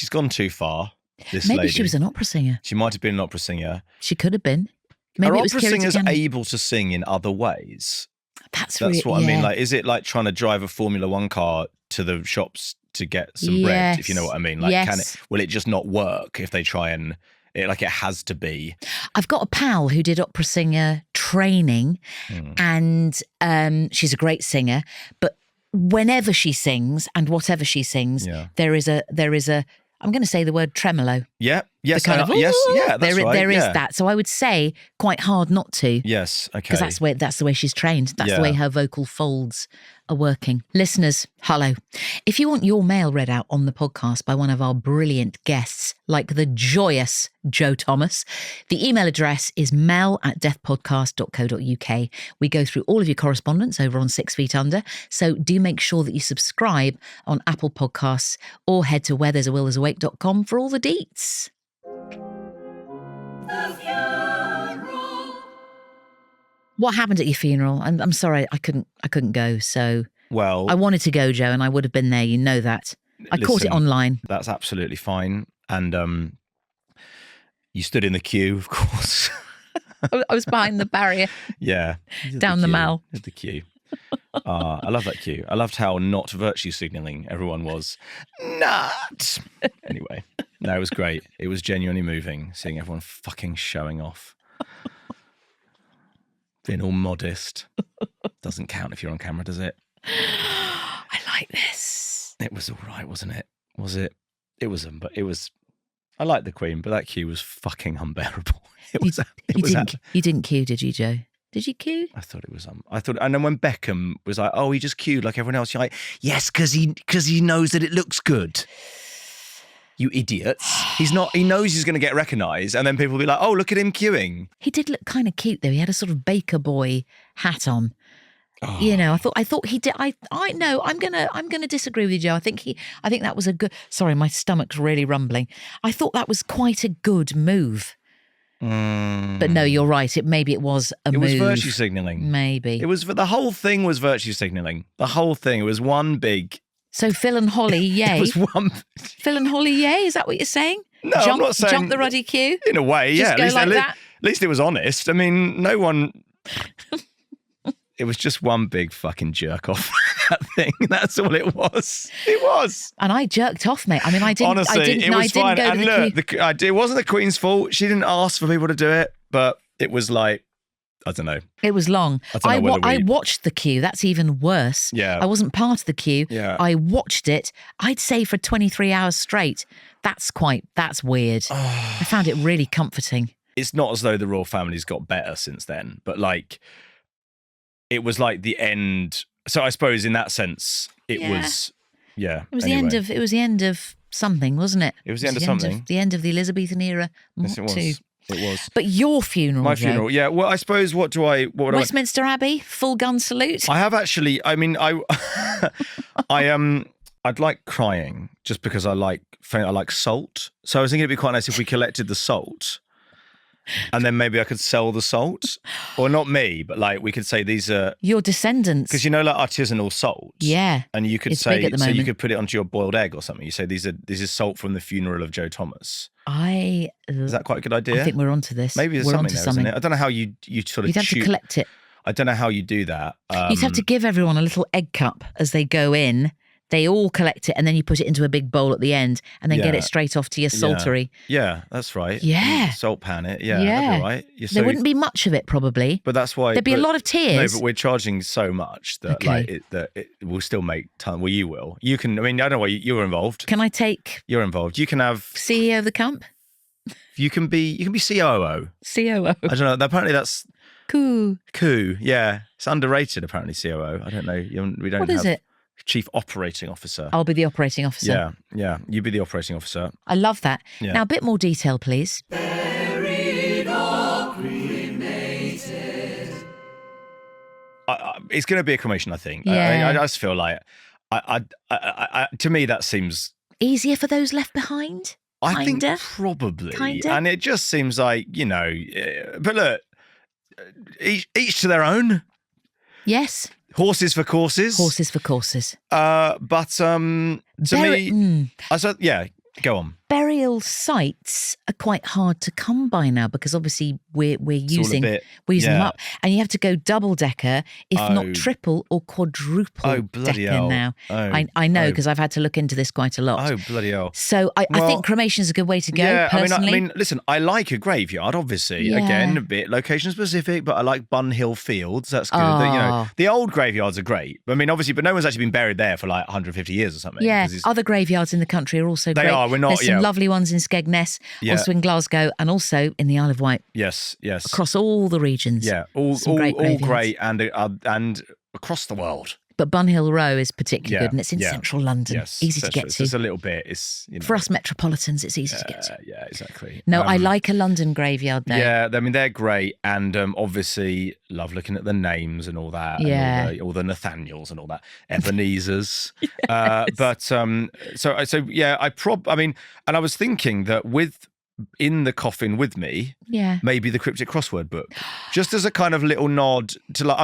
Speaker 1: gone too far. This
Speaker 2: Maybe
Speaker 1: lady.
Speaker 2: she was an opera singer.
Speaker 1: She might have been an opera singer.
Speaker 2: She could have been. Maybe
Speaker 1: Are
Speaker 2: it was
Speaker 1: opera
Speaker 2: Kira
Speaker 1: singers
Speaker 2: Tikani.
Speaker 1: able to sing in other ways?
Speaker 2: That's
Speaker 1: what I
Speaker 2: yeah.
Speaker 1: mean. Like, is it like trying to drive a Formula One car to the shops to get some bread? If you know what I mean. Like,
Speaker 2: Yes.
Speaker 1: will it just not work if they try and it has to be?
Speaker 2: I've got a pal who did opera singer training, and she's a great singer. But whenever she sings and whatever she sings, there is a. I'm going to say the word tremolo.
Speaker 1: Yeah. Yes.
Speaker 2: The kind of,
Speaker 1: yes. Yeah. That's right.
Speaker 2: There is
Speaker 1: yeah.
Speaker 2: that. So I would say quite hard not to.
Speaker 1: Yes. Okay.
Speaker 2: Because that's the way she's trained. That's the way her vocal folds are working. Listeners, hello. If you want your mail read out on the podcast by one of our brilliant guests, like the joyous Joe Thomas, the email address is mel@deathpodcast.co.uk. We go through all of your correspondence over on 6 Feet Under. So do make sure that you subscribe on Apple Podcasts or head to wherethere'sawillthere'sawake.com for all the deets.
Speaker 3: The funeral.
Speaker 2: What happened at your funeral? I'm sorry, I couldn't go. So
Speaker 1: well,
Speaker 2: I wanted to go, Joe, and I would have been there. You know that. I caught it online.
Speaker 1: That's absolutely fine. And you stood in the queue, of course.
Speaker 2: I was behind the barrier.
Speaker 1: Yeah.
Speaker 2: Down the mall.
Speaker 1: Did the queue. I love that queue. I loved how not virtue signalling everyone was. Not. Anyway, no, it was great. It was genuinely moving seeing everyone fucking showing off. Being all modest. Doesn't count if you're on camera, does it?
Speaker 2: I like this.
Speaker 1: It was all right, wasn't it? Was it? It was. I liked the Queen, but that queue was fucking unbearable. You
Speaker 2: didn't queue, did you, Joe? Did you queue?
Speaker 1: I thought it was. And then when Beckham was like, "Oh, he just queued like everyone else," you're like, "Yes, because he knows that it looks good." You idiots! He knows he's going to get recognised, and then people will be like, "Oh, look at him queuing."
Speaker 2: He did look kind of cute though. He had a sort of baker boy hat on.
Speaker 1: Oh.
Speaker 2: You know, I thought he did. I know. I'm gonna disagree with you, Joe. I think that was a good. Sorry, my stomach's really rumbling. I thought that was quite a good move. But no, you're right. Maybe it was a move.
Speaker 1: It was virtue signalling.
Speaker 2: Maybe
Speaker 1: It was. The whole thing was virtue signalling. The whole thing. It was one big.
Speaker 2: So Phil and Holly, yay.
Speaker 1: It was one.
Speaker 2: Phil and Holly, yay. Is that what you're saying?
Speaker 1: No, I'm not saying.
Speaker 2: Jump the ruddy queue.
Speaker 1: In a way,
Speaker 2: Just
Speaker 1: yeah.
Speaker 2: go like that?
Speaker 1: At least it was honest. I mean, no one. It was just one big fucking jerk off. That thing. That's all it was. It was.
Speaker 2: And I jerked off, mate. I mean, I didn't.
Speaker 1: Honestly, it was fine.
Speaker 2: Go
Speaker 1: And
Speaker 2: to the queue.
Speaker 1: look, it wasn't the Queen's fault. She didn't ask for people to do it, but it was like, I don't know.
Speaker 2: It was long.
Speaker 1: I
Speaker 2: watched the queue. That's even worse.
Speaker 1: Yeah.
Speaker 2: I wasn't part of the queue.
Speaker 1: Yeah.
Speaker 2: I watched it. I'd say for 23 hours straight. That's weird. I found it really comforting.
Speaker 1: It's not as though the royal family's got better since then, but like, it was like the end. So I suppose in that sense, it was. Yeah.
Speaker 2: It was the end of. It was the end of something, wasn't it?
Speaker 1: It was the end of something.
Speaker 2: The end of the Elizabethan era.
Speaker 1: Yes, it was.
Speaker 2: Too.
Speaker 1: It was.
Speaker 2: But your funeral,
Speaker 1: My
Speaker 2: Joe,
Speaker 1: funeral, yeah. Well, I suppose what
Speaker 2: Westminster Abbey, full gun salute.
Speaker 1: I have actually. I mean, I'd like crying just because I like salt. So I was thinking it'd be quite nice if we collected the salt, and then maybe I could sell the salt, or not me, but like we could say these are
Speaker 2: your descendants,
Speaker 1: because like artisanal salt.
Speaker 2: Yeah,
Speaker 1: and you could
Speaker 2: it's
Speaker 1: say
Speaker 2: big at the
Speaker 1: so
Speaker 2: moment.
Speaker 1: you could put it onto your boiled egg or something. You say this is salt from the funeral of Joe Thomas. Is that quite a good idea?
Speaker 2: I think we're onto this.
Speaker 1: Maybe there's
Speaker 2: we're
Speaker 1: something
Speaker 2: onto
Speaker 1: there,
Speaker 2: something.
Speaker 1: isn't it? I don't know how you sort of.
Speaker 2: You'd have to collect it.
Speaker 1: I don't know how you do that.
Speaker 2: You'd have to give everyone a little egg cup as they go in They all collect it, and then you put it into a big bowl at the end, and then get
Speaker 1: Yeah.
Speaker 2: it straight off to your saltery.
Speaker 1: Yeah, that's right.
Speaker 2: Yeah.
Speaker 1: You salt pan it. Yeah,
Speaker 2: Yeah.
Speaker 1: that'd be right.
Speaker 2: There wouldn't be much of it, probably.
Speaker 1: But that's why
Speaker 2: There'd be a lot of tears.
Speaker 1: No, but we're charging so much that that it will still make time. Well, you will. You can. I mean, I don't know why you're involved.
Speaker 2: Can I take?
Speaker 1: You're involved. You can have
Speaker 2: CEO of the camp.
Speaker 1: You can be COO.
Speaker 2: COO.
Speaker 1: I don't know. Apparently that's
Speaker 2: Cool.
Speaker 1: Yeah, it's underrated. Apparently COO. I don't know. We don't.
Speaker 2: What is it?
Speaker 1: Chief Operating Officer.
Speaker 2: I'll be the operating officer.
Speaker 1: Yeah. You be the operating officer.
Speaker 2: I love that.
Speaker 1: Yeah.
Speaker 2: Now, a bit more detail, please.
Speaker 3: Buried or cremated.
Speaker 1: It's going to be a cremation, I think.
Speaker 2: Yeah.
Speaker 1: I just feel like, to me, that seems
Speaker 2: Easier for those left behind?
Speaker 1: I think
Speaker 2: Kinda?
Speaker 1: probably.
Speaker 2: Kinda?
Speaker 1: And it just seems like, but look, each to their own.
Speaker 2: Yes.
Speaker 1: Horses for courses.
Speaker 2: Horses for courses.
Speaker 1: But to me, yeah, go on.
Speaker 2: Burial sites are quite hard to come by now because obviously we're using them up, and you have to go double decker, if not triple or quadruple decking now. I know because I've had to look into this quite a lot.
Speaker 1: Oh bloody hell!
Speaker 2: So I think cremation is a good way to go.
Speaker 1: Yeah,
Speaker 2: personally.
Speaker 1: I mean, listen, I like a graveyard. Obviously, again, a bit location specific, but I like Bun Hill Fields. That's good. The old graveyards are great. I mean, obviously, but no one's actually been buried there for like 150 years or something.
Speaker 2: Yeah, other graveyards in the country are also great.
Speaker 1: They are. We're not.
Speaker 2: There's some lovely ones in Skegness, also in Glasgow, and also in the Isle of Wight.
Speaker 1: Yes.
Speaker 2: Across all the regions.
Speaker 1: Yeah, all great and across the world.
Speaker 2: But Bun Hill Row is particularly good, and it's in central London.
Speaker 1: Yes,
Speaker 2: easy to get to.
Speaker 1: It's just a little bit. It's
Speaker 2: for us metropolitans, it's easy to get to.
Speaker 1: Yeah, exactly.
Speaker 2: No, I like a London graveyard though.
Speaker 1: Yeah, I mean they're great, and obviously love looking at the names and all that.
Speaker 2: Yeah,
Speaker 1: and all the Nathaniels and all that, Ebenezer's. But so yeah, I mean, and I was thinking that in the coffin with me, maybe the cryptic crossword book, just as a kind of little nod to like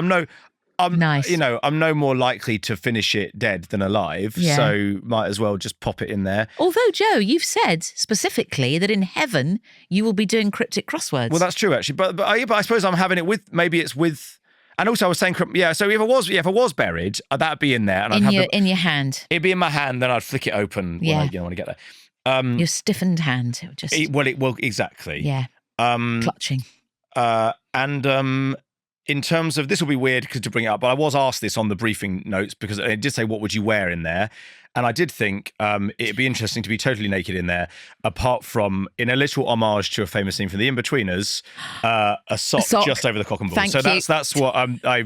Speaker 2: nice.
Speaker 1: I'm no more likely to finish it dead than alive, so might as well just pop it in there.
Speaker 2: Although, Joe, you've said specifically that in heaven you will be doing cryptic crosswords.
Speaker 1: Well, that's true actually, but I suppose I'm having it with, maybe it's with, and also I was saying, so if I was buried, that'd be in there, and
Speaker 2: in your hand.
Speaker 1: It'd be in my hand, then I'd flick it open when I get there.
Speaker 2: Your stiffened hand, it would just
Speaker 1: exactly.
Speaker 2: Yeah. Clutching.
Speaker 1: In terms of, this will be weird to bring it up, but I was asked this on the briefing notes because it did say, what would you wear in there? And I did think it'd be interesting to be totally naked in there, apart from, in a literal homage to a famous scene from The Inbetweeners, a sock just over the cock and ball.
Speaker 2: Thank you.
Speaker 1: That's what I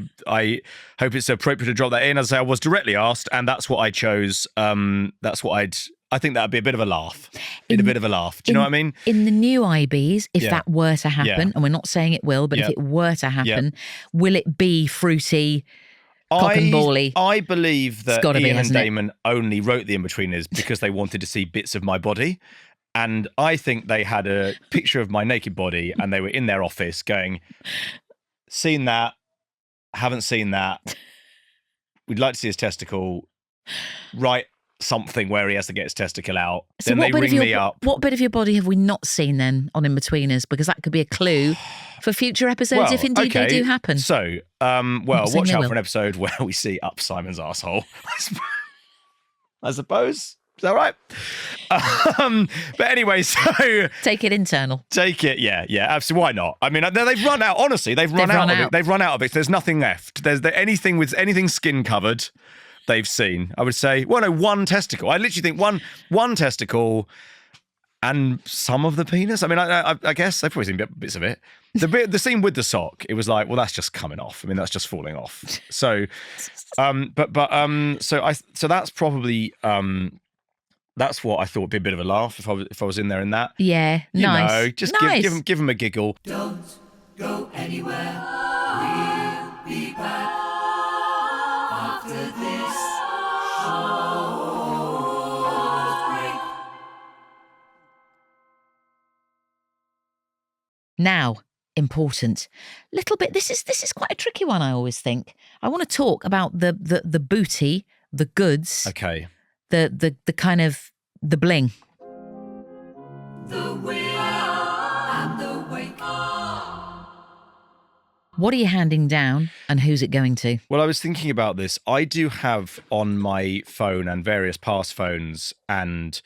Speaker 1: hope it's appropriate to drop that in. As I say, I was directly asked, and that's what I chose. That's what I think that'd be a bit of a laugh. Do you know what I mean?
Speaker 2: In the new IBs, if that were to happen, and we're not saying it will, but if it were to happen, will it be fruity, cock and bally?
Speaker 1: I believe that Ian and Damon only wrote The Inbetweeners because they wanted to see bits of my body. And I think they had a picture of my naked body and they were in their office going, seen that, haven't seen that. We'd like to see his testicle. Right. Something where he has to get his testicle out.
Speaker 2: So
Speaker 1: then they ring me up.
Speaker 2: What bit of your body have we not seen then on Inbetweeners? Because that could be a clue for future episodes if indeed they do happen.
Speaker 1: So, watch out for an episode where we see up Simon's arsehole. I suppose. Is that right? But anyway, so...
Speaker 2: Take it internal.
Speaker 1: Take it, yeah, absolutely. Why not? I mean, they've run out, honestly, they've run out of it. They've run out of it. There's nothing left. There's anything skin covered they've seen, I would say. Well, no, one testicle. I literally think one testicle and some of the penis. I mean, I guess they've probably seen bits of it. The scene with the sock, it was like, well, that's just coming off. I mean, that's just falling off. So, so that's probably that's what I thought would be a bit of a laugh if I was in there in that.
Speaker 2: Yeah, nice.
Speaker 1: Just
Speaker 2: nice.
Speaker 1: give them a giggle.
Speaker 3: Don't go anywhere. We'll be back after this short break.
Speaker 2: Now, important. Little bit. This is quite a tricky one. I always think. I want to talk about the booty, the goods.
Speaker 1: Okay.
Speaker 2: The kind of the bling.
Speaker 3: The will and the wake.
Speaker 2: What are you handing down and who's it going to?
Speaker 1: Well, I was thinking about this. I do have on my phone and various past phones and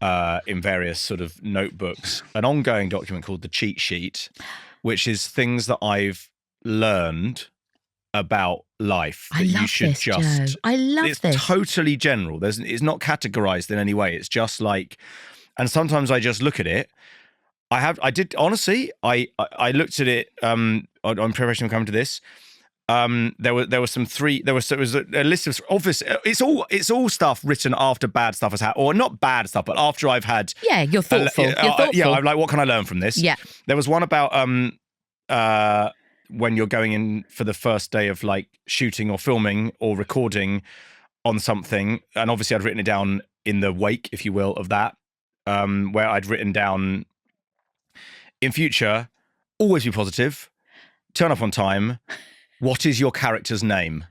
Speaker 1: in various sort of notebooks an ongoing document called the cheat sheet, which is things that I've learned about life that you should
Speaker 2: this,
Speaker 1: just.
Speaker 2: Joe. I love
Speaker 1: it's
Speaker 2: this.
Speaker 1: Totally general. It's not categorized in any way. It's just like, and sometimes I just look at it. I did honestly. I looked at it on preparation of coming to this. There was a list of obvious. It's all stuff written after bad stuff has happened, or not bad stuff, but after I've had.
Speaker 2: Yeah, you're thoughtful. You're thoughtful.
Speaker 1: Yeah, I'm like, what can I learn from this?
Speaker 2: Yeah.
Speaker 1: There was one about when you're going in for the first day of like shooting or filming or recording on something, and obviously I'd written it down in the wake, if you will, of that, where I'd written down. In future, always be positive, turn up on time. What is your character's name?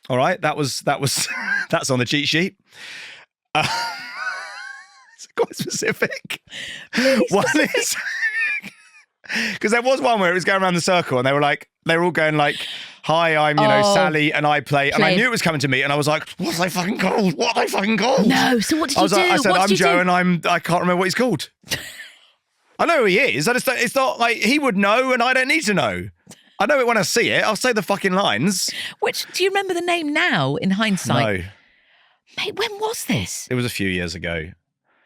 Speaker 1: All right, that's on the cheat sheet. It's quite specific. One is because there was one where it was going around the circle and they were all going like, hi, I'm Sally and I play, and I knew it was coming to me and I was like, what are they fucking called? What are they fucking called?
Speaker 2: No, so what did you do?
Speaker 1: I said, I'm Joe
Speaker 2: do?
Speaker 1: and I can't remember what he's called. I know who he is. It's not like he would know and I don't need to know. I know it when I see it. I'll say the fucking lines.
Speaker 2: Do you remember the name now in hindsight?
Speaker 1: No.
Speaker 2: Mate, when was this?
Speaker 1: It was a few years ago.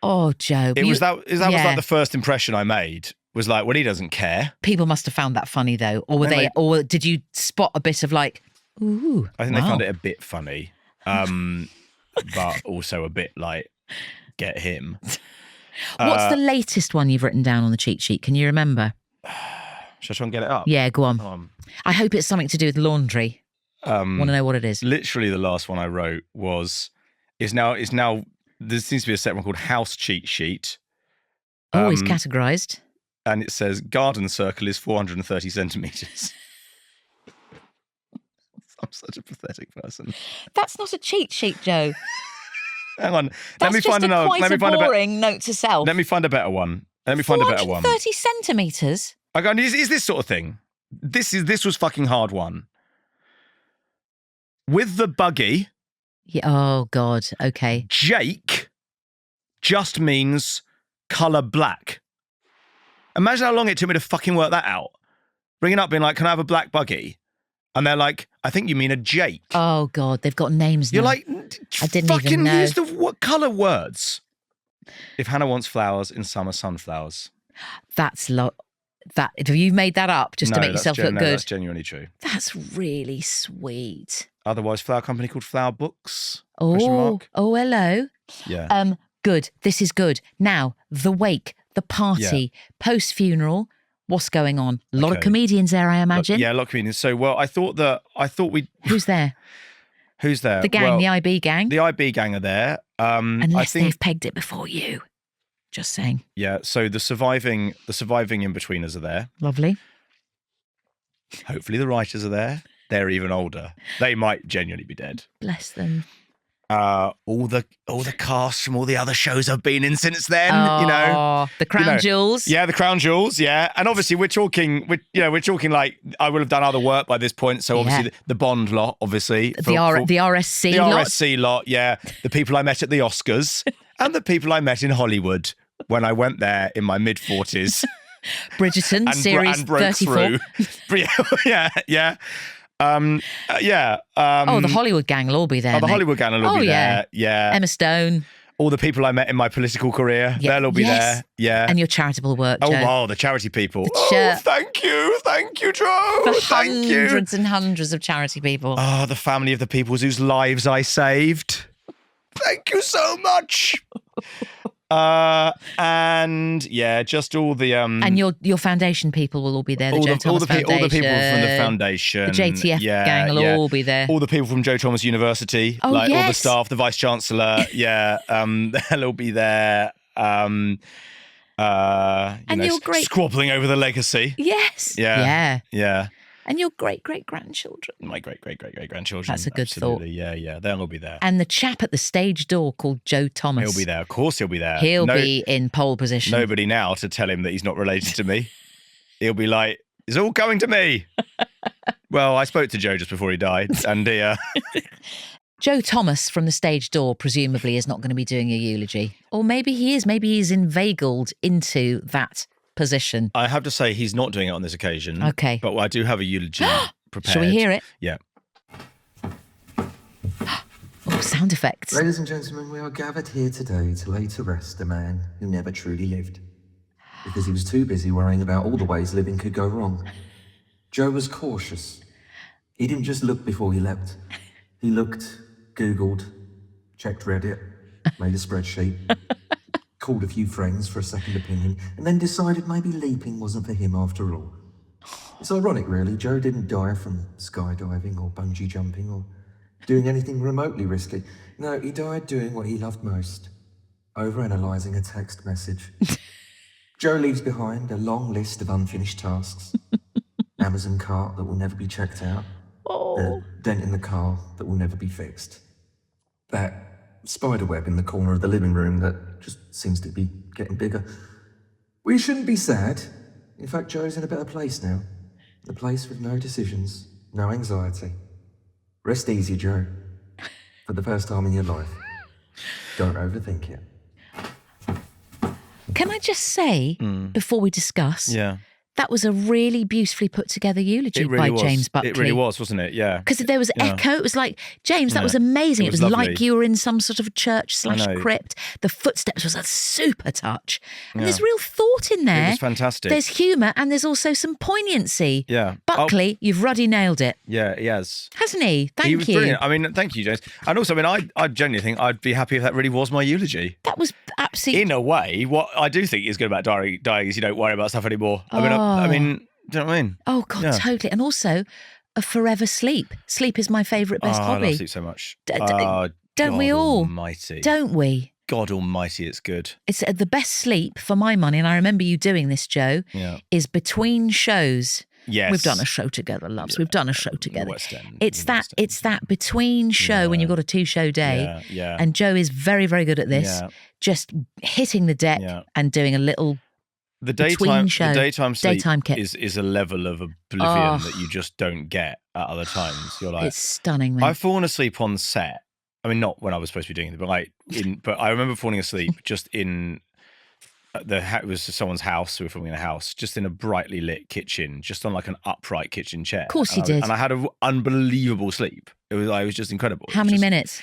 Speaker 2: Oh, Joe.
Speaker 1: That was like the first impression I made. Was like, well, he doesn't care.
Speaker 2: People must have found that funny though, or did you spot a bit of like, ooh?
Speaker 1: I think they found it a bit funny, but also a bit like, get him.
Speaker 2: What's the latest one you've written down on the cheat sheet? Can you remember?
Speaker 1: Should I try and get it up?
Speaker 2: Yeah, go on. I hope it's something to do with laundry. Want to know what it is?
Speaker 1: Literally, the last one I wrote is now. There seems to be a separate one called House Cheat Sheet.
Speaker 2: Oh, it's categorised.
Speaker 1: And it says garden circle is 430 centimetres. I'm such a pathetic person.
Speaker 2: That's not a cheat sheet, Joe.
Speaker 1: Hang on.
Speaker 2: That's just quite a boring note to self.
Speaker 1: Let me find a better one.
Speaker 2: 430 centimetres?
Speaker 1: I go, is this sort of thing? This was fucking hard one. With the buggy.
Speaker 2: Yeah, oh, God. Okay.
Speaker 1: Jake just means colour black. Imagine how long it took me to fucking work that out. Bringing up being like, can I have a black buggy? And they're like, I think you mean a Jake.
Speaker 2: Oh, God. They've got names now.
Speaker 1: You're like,
Speaker 2: I didn't
Speaker 1: fucking
Speaker 2: even know.
Speaker 1: use the what colour words. If Hannah wants flowers, in summer, sunflowers.
Speaker 2: That's have you made that up just to make yourself look good?
Speaker 1: That's genuinely true.
Speaker 2: That's really sweet.
Speaker 1: Otherwise, flower company called Flower Books.
Speaker 2: Oh, hello.
Speaker 1: Yeah.
Speaker 2: Good. This is good. Now, the wake, the party, post-funeral. What's going on? A lot of comedians there, I imagine.
Speaker 1: Yeah, a lot of comedians. So, well, I thought we.
Speaker 2: Who's there?
Speaker 1: Who's there?
Speaker 2: The gang, the IB gang.
Speaker 1: The IB gang are there.
Speaker 2: Unless they've pegged it before you. Just saying.
Speaker 1: Yeah. So the surviving Inbetweeners are there.
Speaker 2: Lovely.
Speaker 1: Hopefully the writers are there. They're even older. They might genuinely be dead.
Speaker 2: Bless them.
Speaker 1: All the cast from all the other shows I've been in since then,
Speaker 2: the Crown Jewels.
Speaker 1: Yeah, the Crown Jewels, yeah. And obviously we're talking like I would have done other work by this point, so obviously the Bond lot, obviously.
Speaker 2: The RSC lot.
Speaker 1: The RSC lot, yeah. The people I met at the Oscars and the people I met in Hollywood when I went there in my mid-40s.
Speaker 2: Bridgerton, series 34.
Speaker 1: Yeah.
Speaker 2: The Hollywood gang will all be there.
Speaker 1: The Hollywood gang will all be there. Yeah.
Speaker 2: Emma Stone.
Speaker 1: All the people I met in my political career, they'll all be there. Yeah.
Speaker 2: And your charitable work, Joe.
Speaker 1: Oh, wow, the charity people. Thank you, Joe.
Speaker 2: The hundreds and hundreds of charity people.
Speaker 1: Oh, the family of the people whose lives I saved. Thank you so much. And just all the
Speaker 2: and your foundation people will all be there. The Joe Thomas Foundation,
Speaker 1: all the people from the foundation,
Speaker 2: the JTF gang will all be there.
Speaker 1: All the people from Joe Thomas University, all the staff, the vice chancellor, they'll all be there. And
Speaker 2: your great
Speaker 1: squabbling over the legacy.
Speaker 2: Yes.
Speaker 1: Yeah.
Speaker 2: And your great-great-grandchildren.
Speaker 1: My great-great-great-great-grandchildren.
Speaker 2: That's a good
Speaker 1: Absolutely.
Speaker 2: thought.
Speaker 1: Yeah. They'll all be there.
Speaker 2: And the chap at the stage door called Joe Thomas.
Speaker 1: He'll be there. Of course he'll be there.
Speaker 2: He'll be in pole position.
Speaker 1: Nobody now to tell him that he's not related to me. He'll be like, It's all coming to me. Well, I spoke to Joe just before he died, and
Speaker 2: Joe Thomas from the stage door presumably is not going to be doing a eulogy. Or maybe he is. Maybe he's inveigled into that position.
Speaker 1: I have to say he's not doing it on this occasion.
Speaker 2: Okay.
Speaker 1: But I do have a eulogy prepared.
Speaker 2: Shall we hear it?
Speaker 1: Yeah.
Speaker 2: Oh, sound effects.
Speaker 4: Ladies and gentlemen, we are gathered here today to lay to rest a man who never truly lived, because he was too busy worrying about all the ways living could go wrong. Joe was cautious. He didn't just look before he leapt. He looked, Googled, checked Reddit, made a spreadsheet, called a few friends for a second opinion, and then decided maybe leaping wasn't for him after all. It's ironic, really. Joe didn't die from skydiving or bungee jumping or doing anything remotely risky. No, he died doing what he loved most, overanalyzing a text message. Joe leaves behind a long list of unfinished tasks. Amazon cart that will never be checked out. A dent in the car that will never be fixed. That spider web in the corner of the living room that just seems to be getting bigger. We shouldn't be sad. In fact, Joe's in a better place now. A place with no decisions, no anxiety. Rest easy, Joe. For the first time in your life. Don't overthink it.
Speaker 2: Can I just say, before we discuss, that was a really beautifully put together eulogy by James Buckley.
Speaker 1: It really was, wasn't it? Yeah.
Speaker 2: Because there was echo. It was like, James, that was amazing. It was like you were in some sort of church/crypt. The footsteps was a super touch. And there's real thought in there.
Speaker 1: It was fantastic.
Speaker 2: There's humour and there's also some poignancy.
Speaker 1: Yeah.
Speaker 2: Buckley, you've ruddy nailed it.
Speaker 1: Yeah, he has.
Speaker 2: Hasn't he? Thank you.
Speaker 1: He was brilliant. I mean, thank you, James. And also, I mean, I genuinely think I'd be happy if that really was my eulogy.
Speaker 2: That was absolutely...
Speaker 1: In a way, what I do think is good about dying is you don't worry about stuff anymore. I mean, do you know what I mean?
Speaker 2: Oh, God, totally. And also, a forever sleep. Sleep is my favourite, best hobby.
Speaker 1: I love sleep so much.
Speaker 2: Don't we all?
Speaker 1: Almighty.
Speaker 2: Don't we?
Speaker 1: God almighty, it's good.
Speaker 2: It's the best sleep for my money, and I remember you doing this, Joe, is between shows.
Speaker 1: Yes.
Speaker 2: We've done a show together, loves.
Speaker 1: Yeah.
Speaker 2: We've done a show together.
Speaker 1: West End.
Speaker 2: It's that between show when you've got a 2-show day.
Speaker 1: Yeah.
Speaker 2: And Joe is very, very good at this. Yeah. Just hitting the deck and doing a little daytime sleep kit.
Speaker 1: is a level of oblivion that you just don't get at other times. You're like,
Speaker 2: it's stunning, man.
Speaker 1: I've fallen asleep on set. I mean, not when I was supposed to be doing it, but I remember falling asleep just in it was someone's house. We were filming in a house, just in a brightly lit kitchen, just on like an upright kitchen chair.
Speaker 2: Of course you did.
Speaker 1: And I had an unbelievable sleep. It was just incredible.
Speaker 2: How many minutes?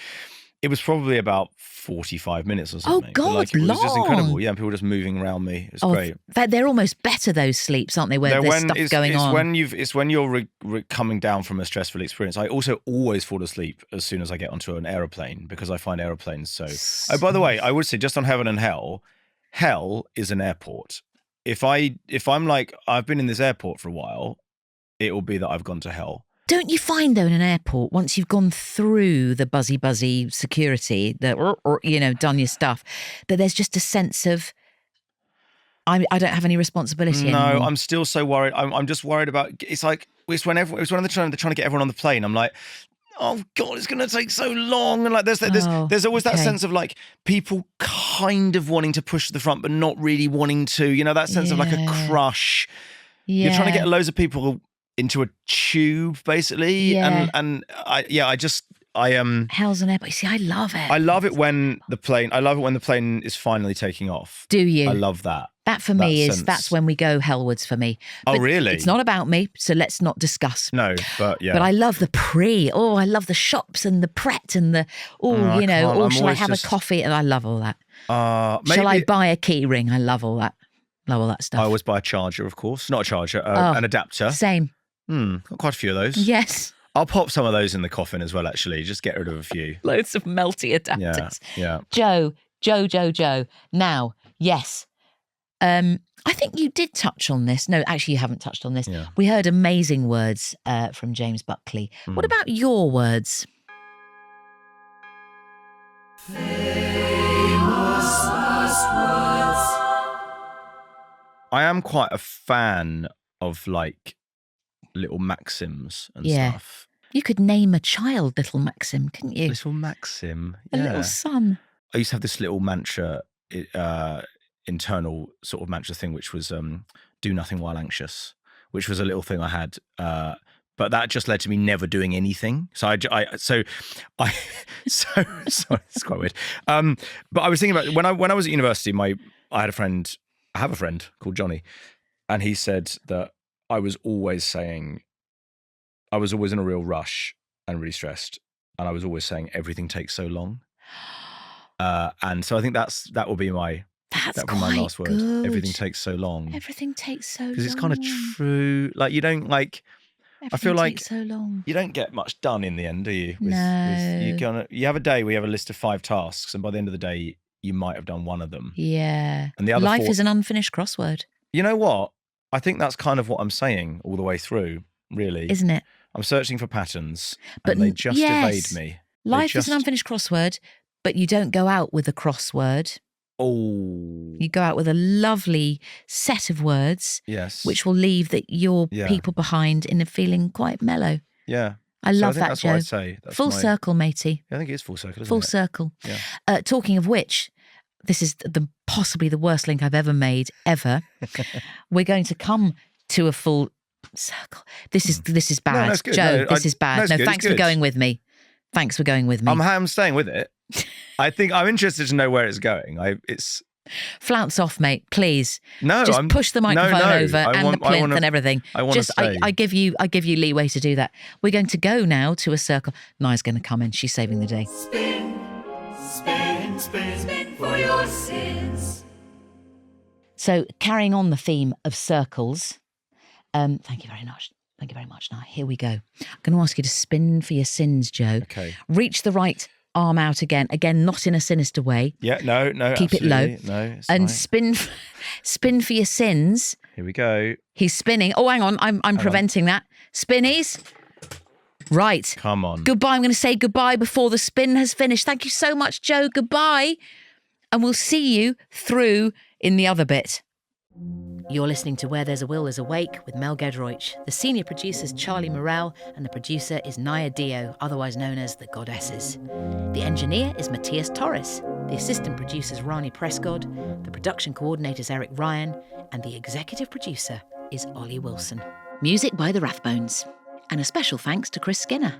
Speaker 1: It was probably about 45 minutes or something.
Speaker 2: Oh, God,
Speaker 1: it was
Speaker 2: long.
Speaker 1: just incredible. Yeah, and people were just moving around me. It was great.
Speaker 2: They're almost better, those sleeps, aren't they, where there's stuff going on?
Speaker 1: It's when you're coming down from a stressful experience. I also always fall asleep as soon as I get onto an aeroplane because I find aeroplanes so... Oh, by the way, I would say just on Heaven and Hell is an airport. If I'm like, I've been in this airport for a while, it will be that I've gone to hell.
Speaker 2: Don't you find, though, in an airport, once you've gone through the buzzy security, done your stuff, that there's just a sense of, I don't have any responsibility anymore.
Speaker 1: No, I'm still so worried. I'm just worried about, it's when they're trying to get everyone on the plane. I'm like, oh God, it's going to take so long. And like, there's always that sense of like people kind of wanting to push to the front, but not really wanting to, that sense of like a crush. Yeah. You're trying to get loads of people into a tube, basically.
Speaker 2: Yeah.
Speaker 1: And I
Speaker 2: Hell's an airport. See, I love it.
Speaker 1: I love it when the plane is finally taking off.
Speaker 2: Do you?
Speaker 1: I love that.
Speaker 2: That for me that's when we go hellwards for me.
Speaker 1: Oh, really?
Speaker 2: It's not about me, so let's not discuss.
Speaker 1: No, but yeah.
Speaker 2: But I love the I love the shops and the pret and the, shall I have a coffee? And I love all that. Shall I buy a key ring? I love all that. Love all that stuff.
Speaker 1: I always buy a charger, of course. Not a charger, an adapter.
Speaker 2: Same.
Speaker 1: Got quite a few of those.
Speaker 2: Yes.
Speaker 1: I'll pop some of those in the coffin as well, actually. Just get rid of a few.
Speaker 2: Loads of melty adapters.
Speaker 1: Yeah.
Speaker 2: Joe. Now, yes. I think you did touch on this. No, actually, you haven't touched on this.
Speaker 1: Yeah.
Speaker 2: We heard amazing words from James Buckley. What about your words?
Speaker 3: Famous last words.
Speaker 1: I am quite a fan of like little maxims and stuff.
Speaker 2: You could name a child Little Maxim, couldn't you?
Speaker 1: Little Maxim.
Speaker 2: A little son.
Speaker 1: I used to have this little mantra, internal sort of mantra thing, which was do nothing while anxious, which was a little thing I had. But that just led to me never doing anything. So sorry, it's quite weird. But I was thinking about when I was at university, I have a friend called Johnny, and he said that I was always in a real rush and really stressed, and I was always saying everything takes so long. And so I think that will be my last word.
Speaker 2: Good.
Speaker 1: Everything takes so long.
Speaker 2: Everything takes so long.
Speaker 1: Because it's kind of true. Like you don't like. I feel like
Speaker 2: takes so long.
Speaker 1: You don't get much done in the end, do you?
Speaker 2: No.
Speaker 1: You have a day where you have a list of 5 tasks, and by the end of the day, you might have done one of them.
Speaker 2: Yeah.
Speaker 1: And the other
Speaker 2: life
Speaker 1: 4...
Speaker 2: is an unfinished crossword.
Speaker 1: You know what? I think that's kind of what I'm saying all the way through, really.
Speaker 2: Isn't it?
Speaker 1: I'm searching for patterns,
Speaker 2: but
Speaker 1: and they just evade me.
Speaker 2: Life is an unfinished crossword, but you don't go out with a crossword.
Speaker 1: Oh.
Speaker 2: You go out with a lovely set of words,
Speaker 1: yes,
Speaker 2: which will leave your people behind in a feeling quite mellow.
Speaker 1: Yeah.
Speaker 2: I love
Speaker 1: that,
Speaker 2: that's
Speaker 1: Joe.
Speaker 2: What
Speaker 1: I'd say. That's
Speaker 2: full circle, matey.
Speaker 1: Yeah, I think it is full circle, isn't it?
Speaker 2: Full circle.
Speaker 1: Yeah.
Speaker 2: Talking of which, this is possibly the worst link I've ever made, ever. We're going to come to a full circle. This is bad.
Speaker 1: No, that's good.
Speaker 2: Joe, this is bad. No,
Speaker 1: good.
Speaker 2: thanks for going with me. Thanks for going with me.
Speaker 1: I'm staying with it. I think I'm interested to know where it's going.
Speaker 2: Flounce off, mate, please.
Speaker 1: No,
Speaker 2: just push the microphone over and the plinth and everything. I give you leeway to do that. We're going to go now to a circle. Nai's going to come in. She's saving the day.
Speaker 3: Spin, spin, spin, spin for your sins.
Speaker 2: So carrying on the theme of circles. Thank you very much. Thank you very much. Now here we go. I'm going to ask you to spin for your sins, Joe.
Speaker 1: Okay.
Speaker 2: Reach the right arm out again, not in a sinister way.
Speaker 1: Yeah, no.
Speaker 2: Keep it low.
Speaker 1: No,
Speaker 2: and
Speaker 1: fine.
Speaker 2: spin for your sins.
Speaker 1: Here we go.
Speaker 2: He's spinning. Oh, hang on. I'm preventing that. Spinnies. Right.
Speaker 1: Come on.
Speaker 2: Goodbye. I'm going to say goodbye before the spin has finished. Thank you so much, Joe. Goodbye. And we'll see you through in the other bit. You're listening to Where There's a Will There's a Wake with Mel Gedroich. The senior producer's Charlie Morrell and the producer is Naya Dio, otherwise known as the Goddesses. The engineer is Matthias Torres. The assistant producer's Rani Prescott. The production coordinator's Eric Ryan. And the executive producer is Ollie Wilson. Music by the Rathbones. And a special thanks to Chris Skinner.